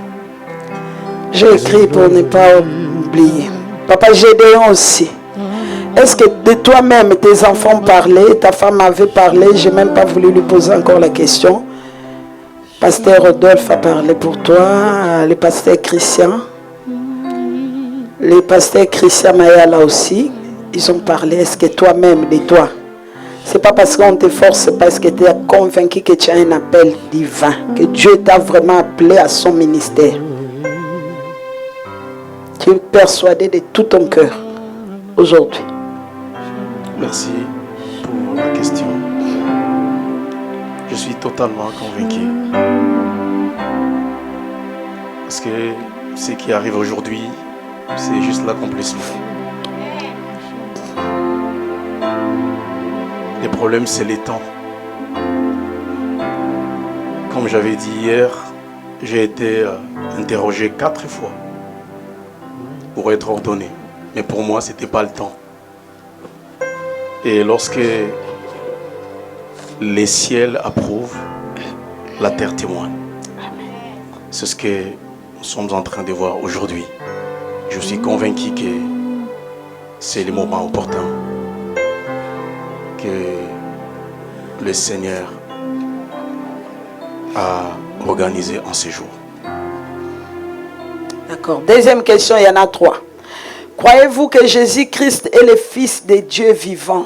J'ai écrit pour ne pas oublier. Papa Gédéon aussi. Est-ce que de toi-même, tes enfants parlaient, ta femme avait parlé? Je n'ai même pas voulu lui poser encore la question. Pasteur Rodolphe a parlé pour toi, le pasteur Christian. Les pasteurs Christian Mayala aussi, ils ont parlé. Est-ce que toi-même, de toi, c'est pas parce qu'on te force, c'est parce que tu es convaincu que tu as un appel divin, que Dieu t'a vraiment appelé à son ministère. Tu es persuadé de tout ton cœur aujourd'hui. Merci pour la question. Je suis totalement convaincu. Parce que ce qui arrive aujourd'hui, c'est juste l'accomplissement. Le problème, c'est les temps. Comme j'avais dit hier, j'ai été interrogé 4 fois pour être ordonné. Mais pour moi, ce n'était pas le temps. Et lorsque les ciels approuvent, la terre témoigne. C'est ce que nous sommes en train de voir aujourd'hui. Je suis convaincu que c'est le moment opportun que le Seigneur a organisé en ces jours. D'accord. Deuxième question, il y en a 3. Croyez-vous que Jésus-Christ est le Fils de Dieu vivant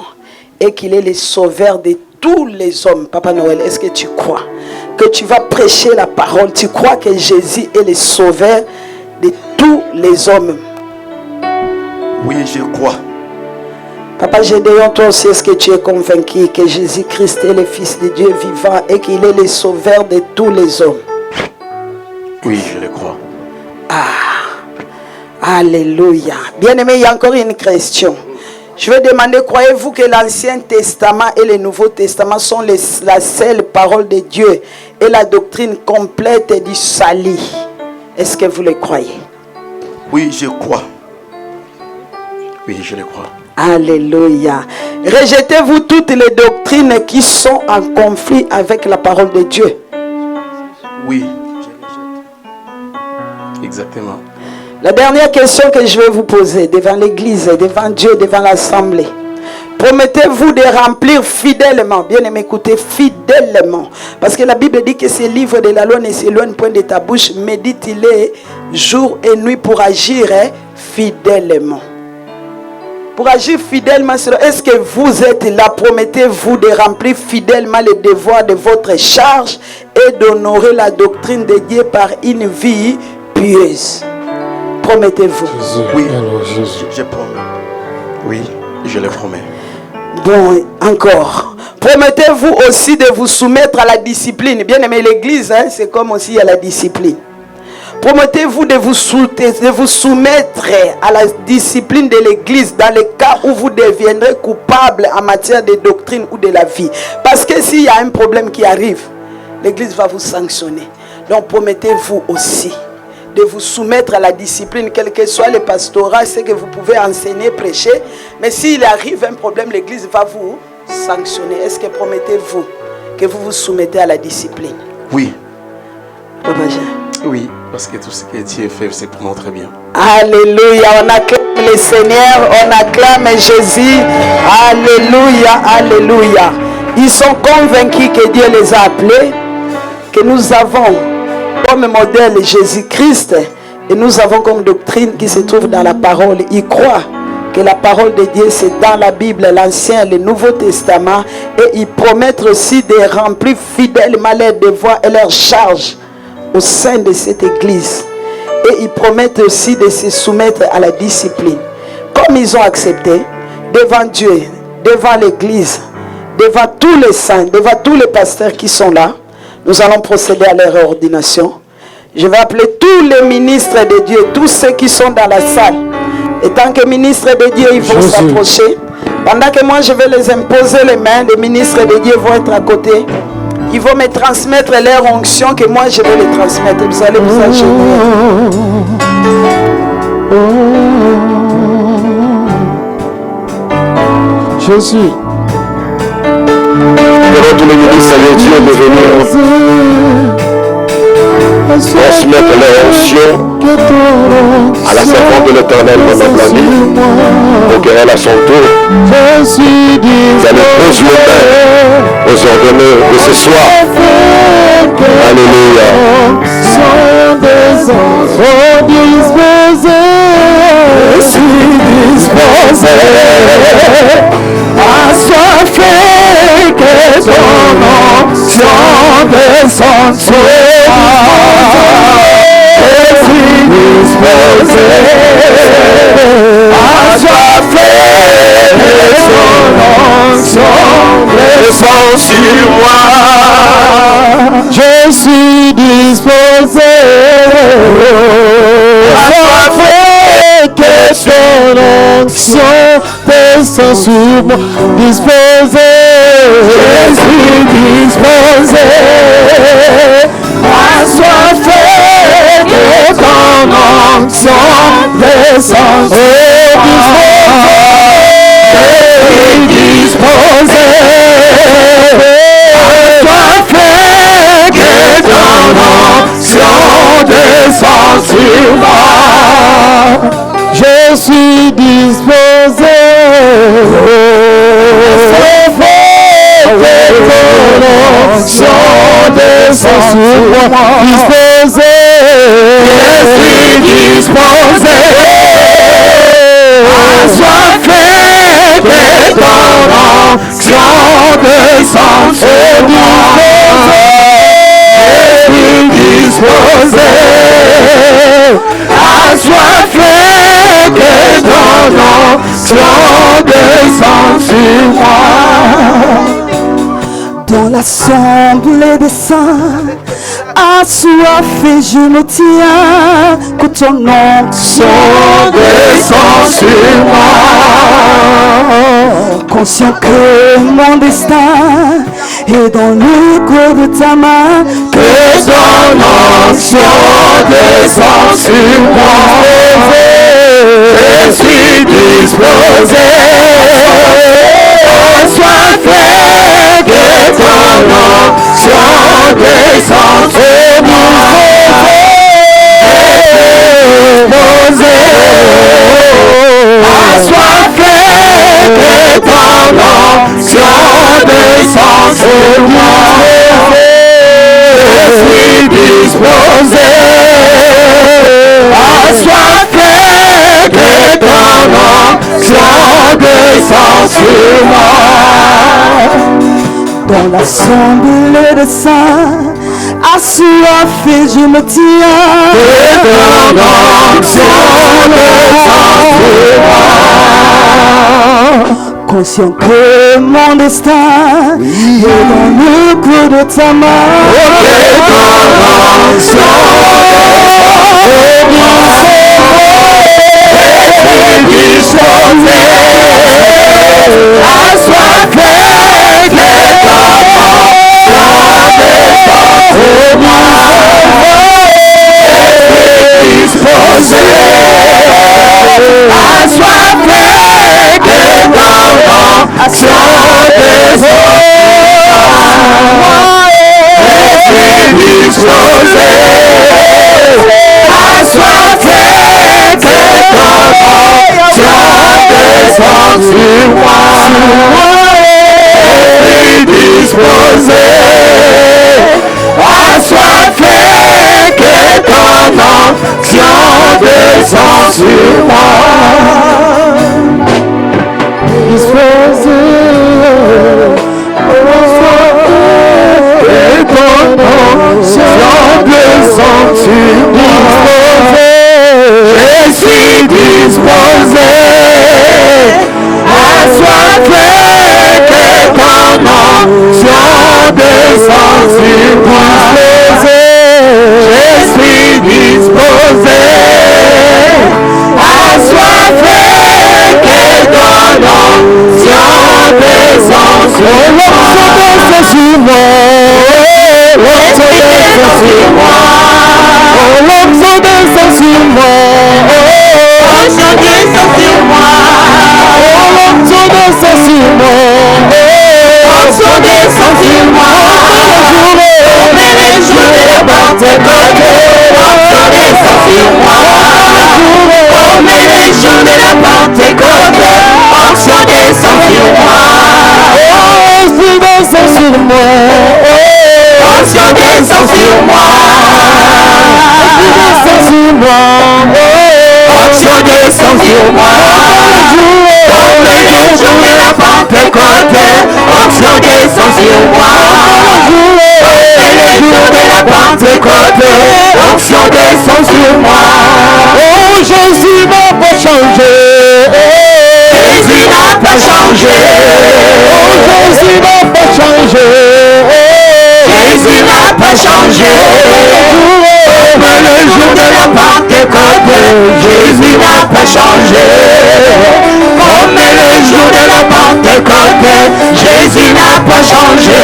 et qu'il est le sauveur de tous les hommes? Papa Noël, est-ce que tu crois que tu vas prêcher la parole? Tu crois que Jésus est le sauveur de tous les hommes? Oui, je crois. Papa Gédéon, toi aussi, est-ce que tu es convaincu que Jésus-Christ est le Fils de Dieu vivant et qu'il est le sauveur de tous les hommes? Oui, je le crois. Alléluia. Bien-aimé, il y a encore une question. Je vais demander, croyez-vous que l'Ancien Testament et le Nouveau Testament sont la seule parole de Dieu et la doctrine complète du salut? Est-ce que vous le croyez? Oui, je crois. Oui, je le crois. Alléluia. Rejetez-vous toutes les doctrines qui sont en conflit avec la parole de Dieu? Oui, je le rejette. Exactement. La dernière question que je vais vous poser devant l'église, devant Dieu, devant l'assemblée. Promettez-vous de remplir fidèlement. Bien aimé, écoutez, fidèlement. Parce que la Bible dit que ces livres de la loi ne s'éloignent point de ta bouche. Médite-les jour et nuit pour agir fidèlement. Pour agir fidèlement, est-ce que vous êtes là? Promettez-vous de remplir fidèlement les devoirs de votre charge et d'honorer la doctrine de Dieu par une vie pieuse. Promettez-vous. Oui, je promets. Oui, je le promets. Bon, encore. Promettez-vous aussi de vous soumettre à la discipline. Bien aimé, l'église, c'est comme aussi à la discipline. Promettez-vous de vous soumettre à la discipline de l'église dans le cas où vous deviendrez coupable en matière de doctrine ou de la vie. Parce que s'il y a un problème qui arrive, l'église va vous sanctionner. Donc promettez-vous aussi de vous soumettre à la discipline, quel que soit le pastorat, c'est que vous pouvez enseigner, prêcher. Mais s'il arrive un problème, l'église va vous sanctionner. Est-ce que promettez-vous que vous vous soumettez à la discipline? Oui. Papa Jean. Oui, parce que tout ce que Dieu fait, c'est pour notre bien. Alléluia, on acclame le Seigneur, on acclame Jésus. Alléluia, alléluia. Ils sont convaincus que Dieu les a appelés, que nous avons comme modèle Jésus-Christ et nous avons comme doctrine qui se trouve dans la parole. Ils croient que la parole de Dieu c'est dans la Bible, l'Ancien et le Nouveau Testament, et ils promettent aussi de remplir fidèlement leurs devoirs et leurs charges au sein de cette église. Et ils promettent aussi de se soumettre à la discipline. Comme ils ont accepté devant Dieu, devant l'église, devant tous les saints, devant tous les pasteurs qui sont là, nous allons procéder à leur ordination. Je vais appeler tous les ministres de Dieu, tous ceux qui sont dans la salle. Et tant que ministres de Dieu, ils vont s'approcher. Pendant que moi, je vais les imposer les mains, les ministres de Dieu vont être à côté. Ils vont me transmettre leur onction que moi, je vais les transmettre. Vous allez vous agenouiller. Jésus. Devant tous les ministres de Dieu de venir transmettre leur onction à la servante de l'Éternel, Maman Blandine, pour qu'elle à son tour, vous allez poser le pain aux ordonneurs de ce soir. Alléluia. Assoiffé que ton onction descende sur moi. Je suis disposé. Assoiffé que ton onction descende sur moi. Je suis disposé. Assoiffé que ton onction descend sur moi. Disposé, je suis disposé. Assoiffé que ton onction descend sur moi. Je suis disposé. Assoiffé que ton onction descend sur moi. Je suis disposé. Que ton onction descend sur moi. Disposé. Je suis disposé. Assoiffé que ton onction descend sur moi. Je suis disposé. Assoiffé que ton onction descend sur moi. Dans l'assemblée des saints, assoiffé je me tiens, que ton onction descend sur moi. Conscient que mon destin est dans le creux de ta main, que ton onction descend sur moi. Je suis disposé. Assoiffé que ton onction descend sur moi. Assoiffé que ton sur moi. Je suis disposé, assoiffé que ton onction descend sur moi. Dans l'assemblée des saints, assoiffé je me tiens. Que ton onction descend sur moi. Conscient que mon destin est dans le creux de ta main. Que ton onction disposé, assoiffé que ton onction descend sur moi. Disposé, assoiffé que ton onction descend. Je suis disposé, assoiffé que ton onction descend sur moi. Je suis disposé, assoiffé que ton onction descend sur moi. Disposé, que ton onction descend sur moi. Je suis disposé, assoiffé que ton onction descend sur moi. Je suis disposé, assoiffé que ton onction descend sur moi. L'onction descend sur moi. L'onction descend sur moi. L'onction descend sur moi. L'onction descend sur moi. L'onction descend sur moi. Comme les jours de la Pentecôte. L'onction descend sur moi. Comme les jours de la Pentecôte. L'onction descend sur moi. L'onction descend sur moi. L'onction descend sur moi. L'onction descend sur moi. Comme les jours de la Pentecôte. L'onction descend sur moi. Comme les jours de la Pentecôte. L'onction descend sur moi. Oh, Jésus n'a pas changé. Jésus n'a pas changé. Oh, Jésus n'a pas changé. Jésus n'a pas changé. Comme le jour de la Pentecôte, Jésus n'a pas changé. Comme le jour de la Pentecôte, Jésus n'a pas changé.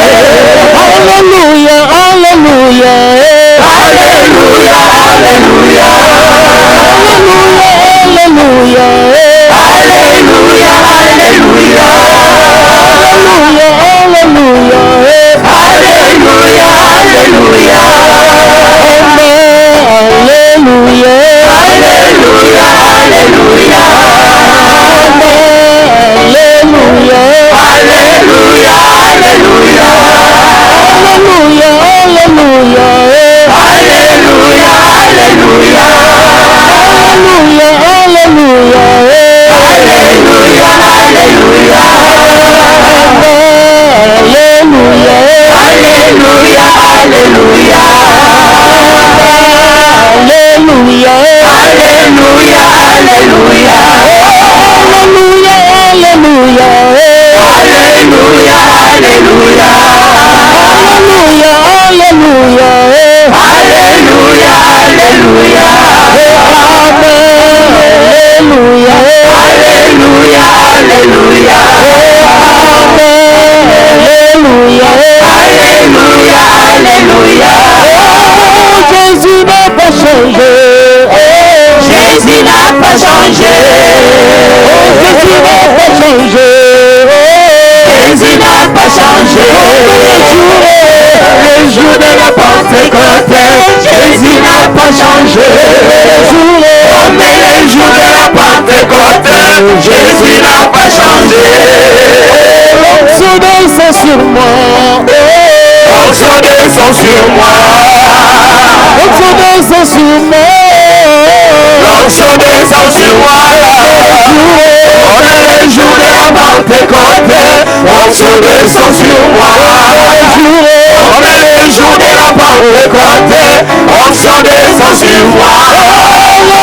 Alléluia, alléluia. Alléluia, alléluia. Alléluia, alléluia. Alléluia, alléluia. Alléluia, alléluia. Alléluia, alléluia. Alléluia, alléluia. Alléluia, alléluia. Alléluia, alléluia. Alléluia, alléluia. Alléluia, alléluia. Alléluia, alléluia. Alléluia, alléluia, alléluia. Alléluia, alléluia, alléluia. Alléluia, alléluia. Alléluia, alléluia. Alléluia, alléluia. Alléluia, alléluia. Alléluia, alléluia, alléluia. Alléluia, alléluia, alléluia. Oh, Jésus n'a pas changé. Jésus n'a pas changé. Oh, Jésus n'a pas changé. Jésus n'a pas changé. Le jour de la Pentecôte, Jésus n'a pas changé. Comme le jour de la Pentecôte, Jésus n'a pas changé. L'onction descend sur moi. L'onction descend sur moi. L'onction descend sur moi. L'onction descend sur moi. On est les jours de la Pentecôte. L'onction descend sur moi. On est les jours de la Pentecôte. L'onction descend sur moi.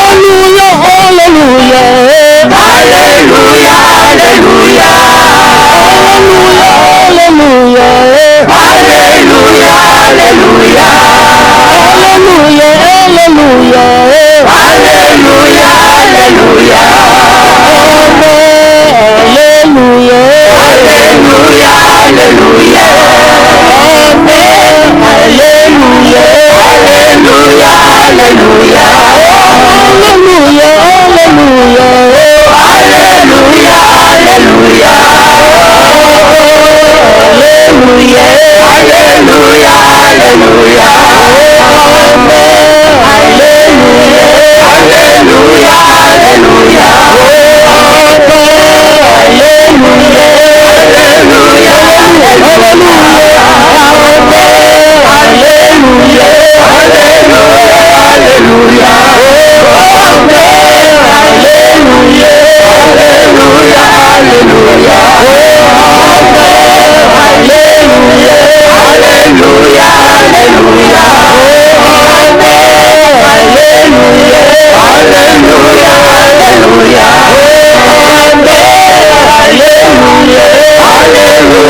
Alléluia, alléluia. Alléluia, alléluia. Alléluia, alléluia. Alléluia, alléluia. Alléluia, alléluia. Alléluia, alléluia. Alléluia, alléluia. Alléluia, alléluia. Alléluia, alléluia. Alléluia, alléluia. Alléluia, alléluia, alléluia.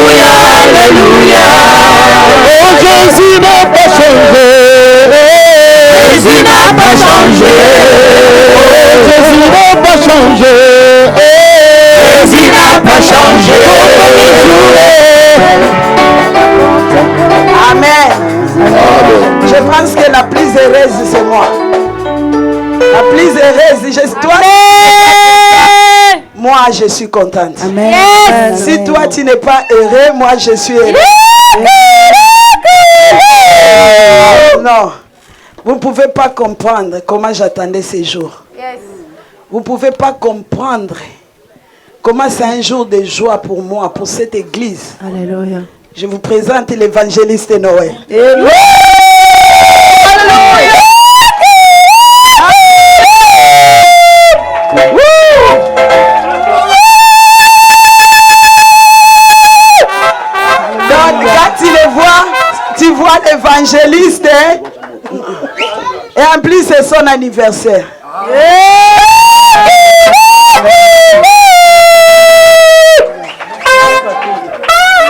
Alléluia, alléluia. Jésus n'a pas changé. Jésus n'a pas changé. Jésus n'a pas changé. Jésus n'a pas changé. Amen. Je pense que la plus heureuse, c'est moi. La plus heureuse, toi. Moi, je suis contente. Amen. Yes. Si toi, tu n'es pas heureux, moi, je suis heureux. Non. Vous ne pouvez pas comprendre comment j'attendais ces jours. Yes. Vous ne pouvez pas comprendre comment c'est un jour de joie pour moi, pour cette église. Alléluia. Je vous présente l'évangéliste Noël. Alléluia. Donc, quand tu le vois, tu vois l'évangéliste, hein? Et en plus, c'est son anniversaire.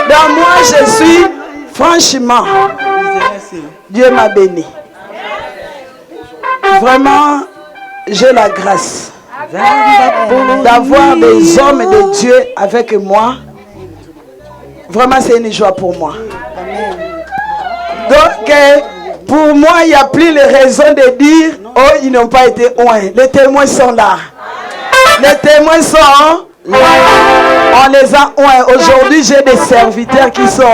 Donc, moi, je suis, franchement, Dieu m'a béni. Vraiment, j'ai la grâce d'avoir des hommes de Dieu avec moi. Vraiment, c'est une joie pour moi. Donc, pour moi, il n'y a plus les raisons de dire, oh, ils n'ont pas été oints. Les témoins sont là. Les témoins sont là. On les a oints. Aujourd'hui, j'ai des serviteurs qui sont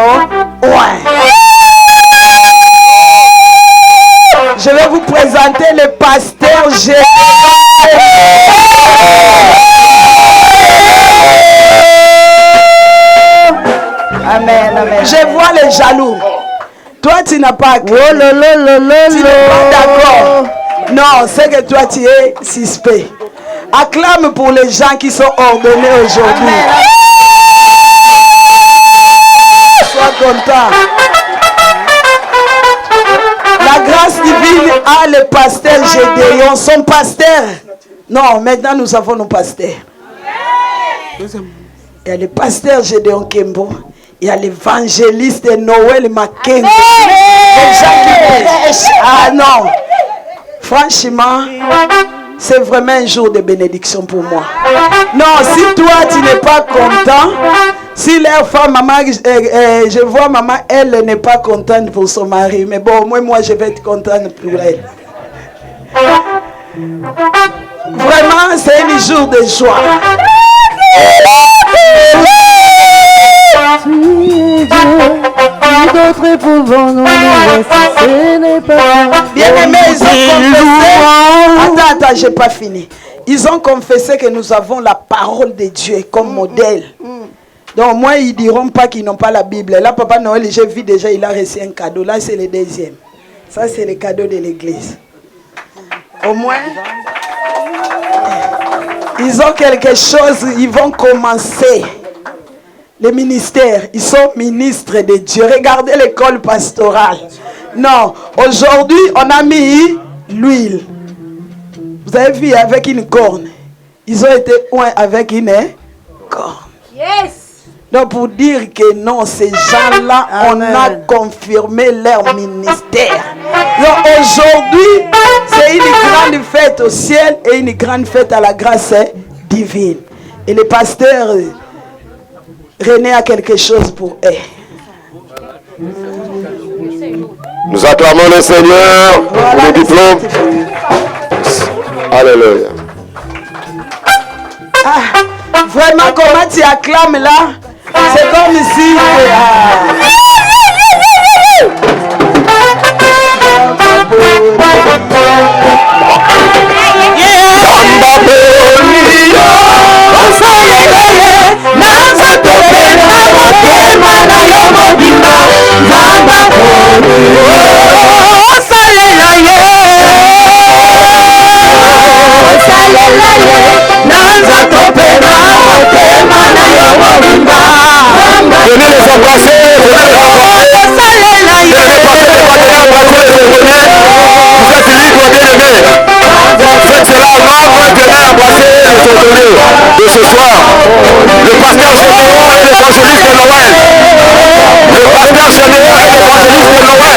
oints. Je vais vous présenter le pasteur Gédéon. Amen, amen. Je vois les jaloux. Toi, tu n'as pas accès. Tu n'es pas d'accord. Non, c'est que toi, tu es suspect. Acclame pour les gens qui sont ordonnés aujourd'hui. Sois content. La grâce divine a le pasteur Gédéon, son pasteur. Non, maintenant nous avons nos pasteurs. Il y a le pasteur Gédéon Kembo. Il y a l'évangéliste Noël Mackenzie. Les gens qui prêchent. Ah non. Franchement, c'est vraiment un jour de bénédiction pour moi. Non, si toi tu n'es pas content, si leur femme, maman, je vois maman, elle n'est pas contente pour son mari. Mais bon, moi je vais être contente pour elle. Vraiment, c'est un jour de joie. Bien-aimés, ils ont confessé. Attends, j'ai pas fini. Ils ont confessé que nous avons la parole de Dieu comme modèle. Donc moi, ils ne diront pas qu'ils n'ont pas la Bible. Là, Papa Noël, j'ai vu déjà, il a reçu un cadeau. Là, c'est le deuxième. Ça, c'est le cadeau de l'église. Au moins, ils ont quelque chose, ils vont commencer. Les ministères, ils sont ministres de Dieu. Regardez l'école pastorale. Non, aujourd'hui, on a mis l'huile. Vous avez vu avec une corne. Ils ont été oints avec une corne. Yes. Donc pour dire que non, ces gens-là, on a confirmé leur ministère. Donc aujourd'hui, c'est une grande fête au ciel et une grande fête à la grâce divine. Et le pasteur René a quelque chose pour eux. Nous acclamons le Seigneur pour le diplôme. Alléluia. Ah, vraiment, comment tu acclames là? C'est comme si... Venez les embrasser, venez les embrasser. Venez les passer les partenaires, embrasser les témoignages. Vous êtes libres, bien-aimés. Faites cela avant, venez embrasser les témoignages de ce soir. Le pasteur général et l'évangéliste de Noël. Le pasteur général et l'évangéliste de Noël.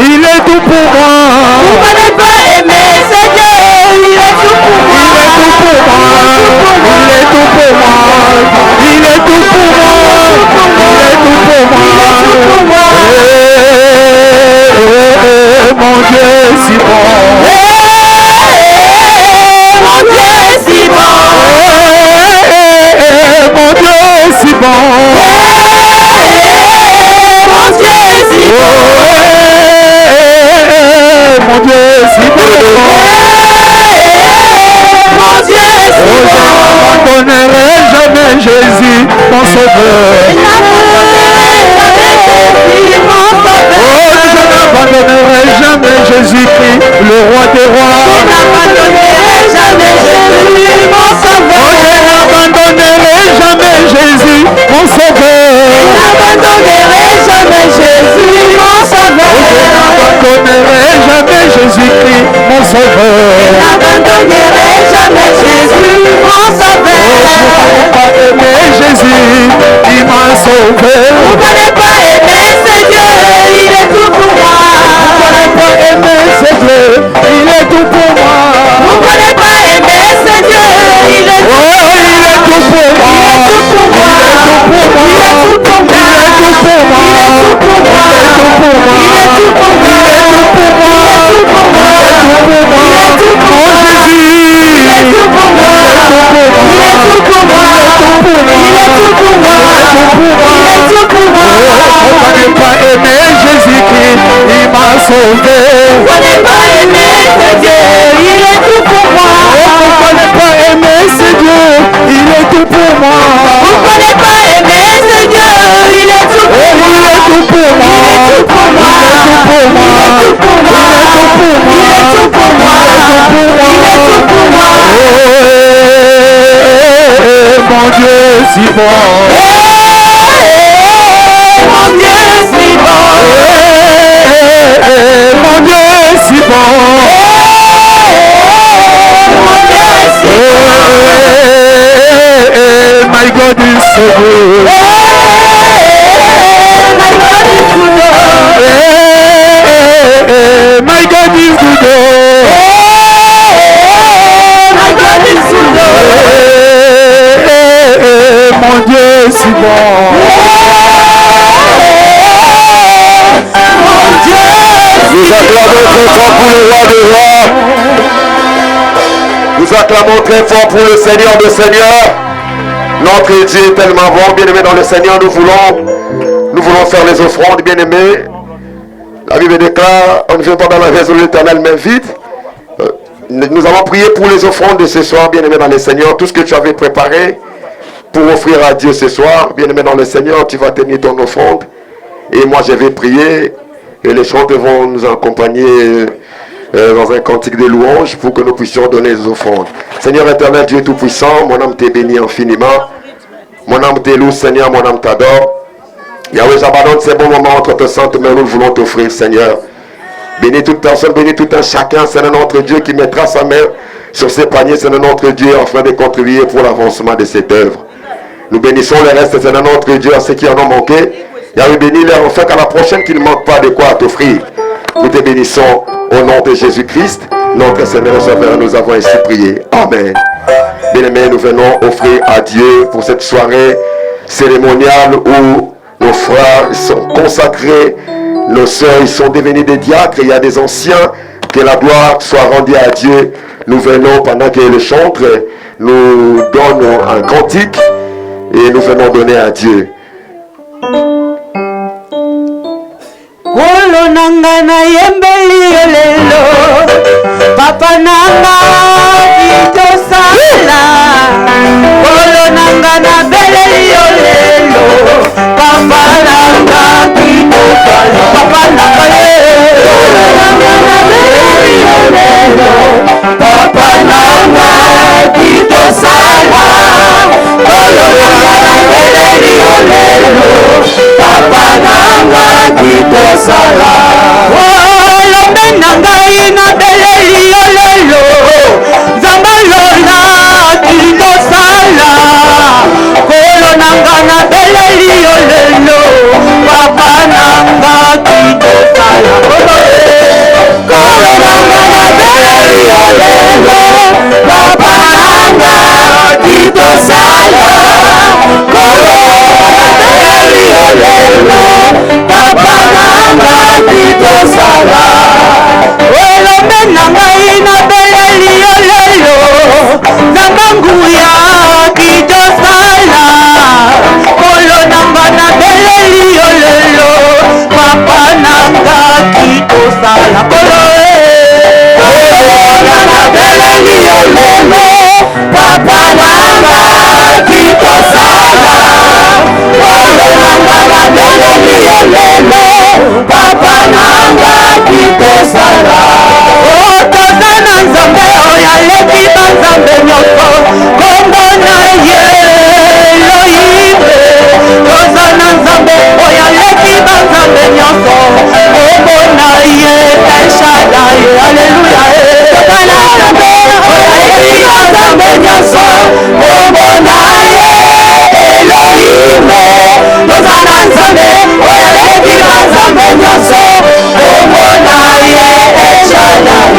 Il est tout pour moi. m'a sauvé. Pourquoi ne pas aimer ce Dieu? Il est tout pour moi. Pourquoi ne pas aimer ce Dieu? Il est tout pour moi. Pourquoi ne pas aimer ce Dieu? Il est tout pour moi. Il est tout pour moi. Il est tout pour moi. Il est tout pour moi. Il est tout pour moi. Il est tout pour moi. Mon Dieu si bon. Mon Dieu si bon. Mon Dieu si bon. Mon Dieu si bon. My God is so good. My God is good. My God is good. My God is good. Mon Dieu si bon. Nous acclamons très fort pour le roi des rois. Nous acclamons très fort pour le Seigneur des seigneurs. Notre Dieu est tellement bon, bien-aimé dans le Seigneur. Nous voulons faire les offrandes, bien-aimés. La Bible déclare, on ne vient pas dans la maison de l'Éternel, mais vite. Nous allons prier pour les offrandes de ce soir, bien-aimé dans le Seigneur. Tout ce que tu avais préparé pour offrir à Dieu ce soir, bien-aimé dans le Seigneur, tu vas tenir ton offrande. Et moi, je vais prier. Et les chanteurs vont nous accompagner dans un cantique de louange pour que nous puissions donner les offrandes. Seigneur éternel, Dieu tout-puissant, mon âme t'est béni infiniment. Mon âme t'est loue, Seigneur, mon âme t'adore. Yahweh, j'abandonne ces bons moments entre tes saintes mains, nous voulons t'offrir, Seigneur. Bénis toute personne, bénis tout un chacun, c'est notre Dieu qui mettra sa main sur ces paniers, c'est notre Dieu afin de contribuer pour l'avancement de cette œuvre. Nous bénissons le reste, c'est notre Dieu à ceux qui en ont manqué. Yahweh, bénis-les enfin qu'à la prochaine qu'il ne manque pas de quoi à t'offrir. Nous te bénissons au nom de Jésus-Christ, notre Seigneur et Sauveur, nous avons ainsi prié. Amen. Bien-aimés, nous venons offrir à Dieu pour cette soirée cérémoniale où nos frères sont consacrés, nos sœurs ils sont devenus des diacres, il y a des anciens, que la gloire soit rendue à Dieu. Nous venons, pendant que le chantre nous donne un cantique, et nous venons donner à Dieu. Kolo nanga na yembeli lelo, papa nanga kito sala. Kolo nanga na beleli lelo, papa nanga kito sala. Papa nanga lelo, nanga na beleli lelo, papa nanga kito sala. Kolo nanga na beleli lelo, papa nanga kito sala. Lombe nanga ina beleli lelo, zamba lola kito sala. Kolo nanga na beleli lelo, papa nanga kito sala. Kolo nanga na beleli lelo, papa nanga kito sala. Kolo nanga na beleli lelo, papa nanga kito sala. Lombe nanga ina beleli lelo, zamba nguya kito sala. Kolo nanga na beleli lelo, papa nanga kito sala. Kolo nanga na beleli lelo, papa nanga kito sala. Kolo nanga na beleli lelo, papa nanga kito sala. Tozana nzambe oyo aleki banzambe nyonso, kombo na ye Elohime. Tozana nzambe oyo aleki banzambe nyonso, kombo na ye El Shaddai. Alleluya. Tozana nzambe oyo aleki banzambe nyonso, kombo na ye Elohime. Tozana nzambe oyo aleki banzambe nyonso, kombo na ye El Shaddai.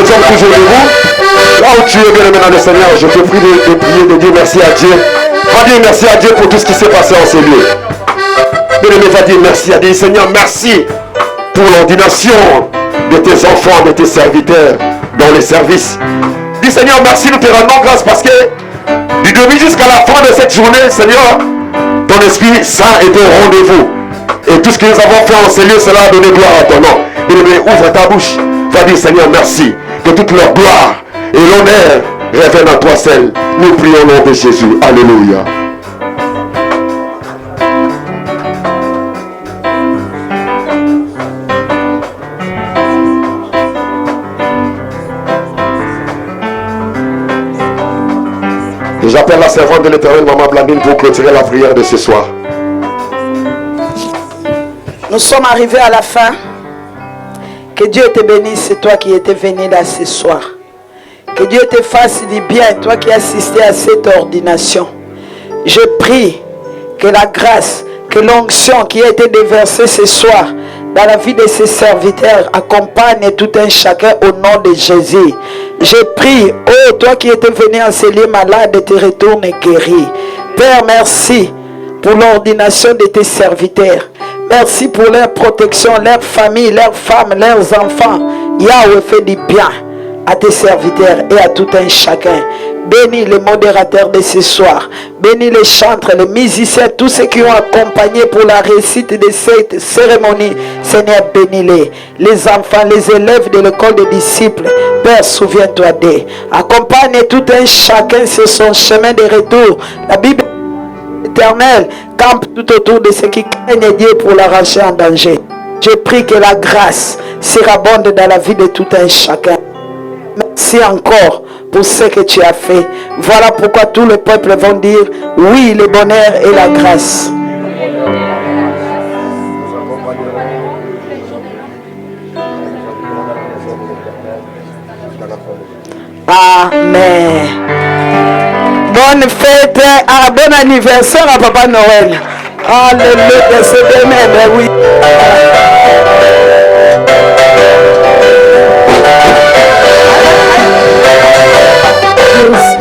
Nous sommes toujours debout. Là où tu es, bien maintenant le Seigneur, je te prie de prier, de dire merci à Dieu. Va dire merci à Dieu pour tout ce qui s'est passé en ces lieux. Bien-aimé, va dire merci à Dieu. Seigneur, merci pour l'ordination de tes enfants, de tes serviteurs dans les services. Dis Seigneur, merci, nous te rendons grâce parce que du début jusqu'à la fin de cette journée, Seigneur, ton Esprit Saint est au rendez-vous. Et tout ce que nous avons fait en ces lieux, cela a donné gloire à ton nom. Bien-aimé, ouvre ta bouche. Va dire Seigneur, merci. Que toute leur gloire et l'honneur reviennent à toi seul. Nous prions au nom de Jésus. Alléluia. Et j'appelle la servante de l'Éternel, Maman Blandine, pour clôturer la prière de ce soir. Nous sommes arrivés à la fin. Que Dieu te bénisse, c'est toi qui étais venu là ce soir. Que Dieu te fasse du bien, toi qui as assisté à cette ordination. Je prie que la grâce, que l'onction qui a été déversée ce soir dans la vie de ses serviteurs accompagne tout un chacun au nom de Jésus. Je prie, oh toi qui étais venu en ces lieux malades, te retourne guéri. Père, merci pour l'ordination de tes serviteurs. Merci pour leur protection, leur famille, leurs femmes, leurs enfants. Yahweh, fait du bien à tes serviteurs et à tout un chacun. Bénis les modérateurs de ce soir. Bénis les chantres, les musiciens, tous ceux qui ont accompagné pour la réussite de cette cérémonie. Seigneur, bénis-les. Les enfants, les élèves de l'école des disciples. Père, souviens-toi d'eux. Accompagne tout un chacun sur son chemin de retour. La Bible éternelle campe tout autour de ceux qui craignent Dieu pour l'arracher en danger. Je prie que la grâce surabonde dans la vie de tout un chacun. Merci encore pour ce que tu as fait. Voilà pourquoi tout le peuple vont dire oui, le bonheur et la grâce. Amen. Bonne fête, bon anniversaire à Papa Noël. Alléluia, c'est demain, ben oui. Yes.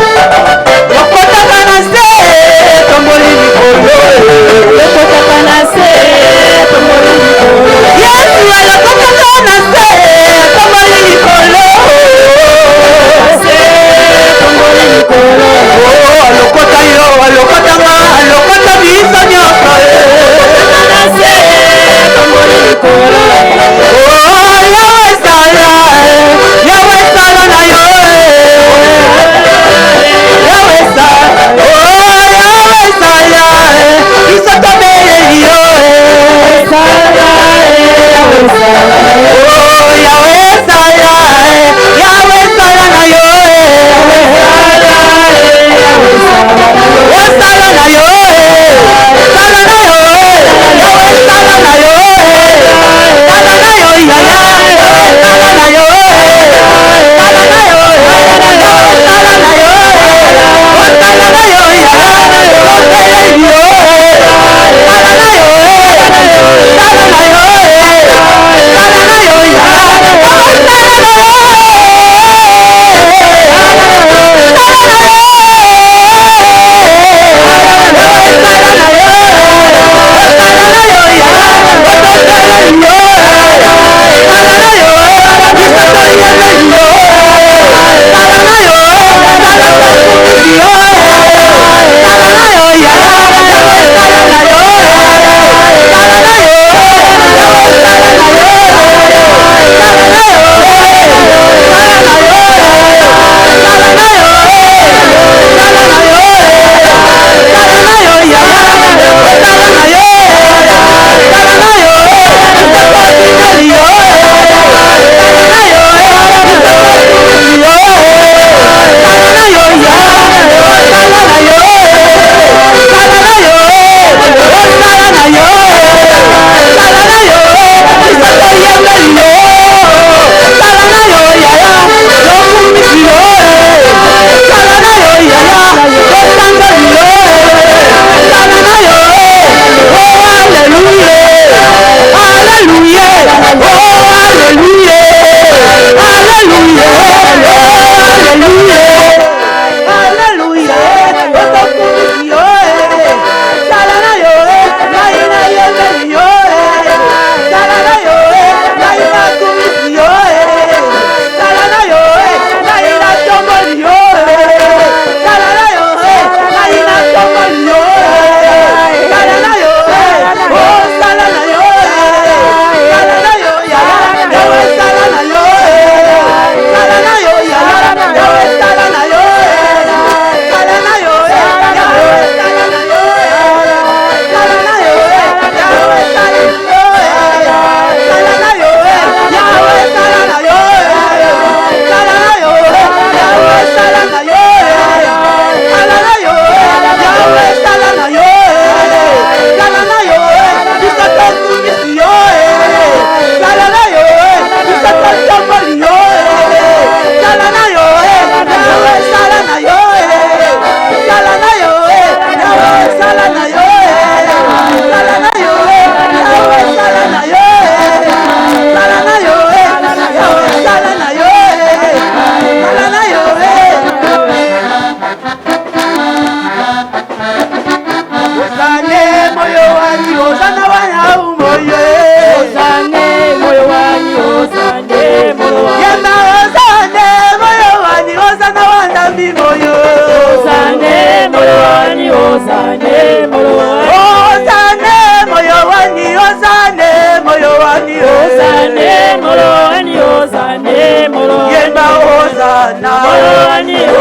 Alléluia.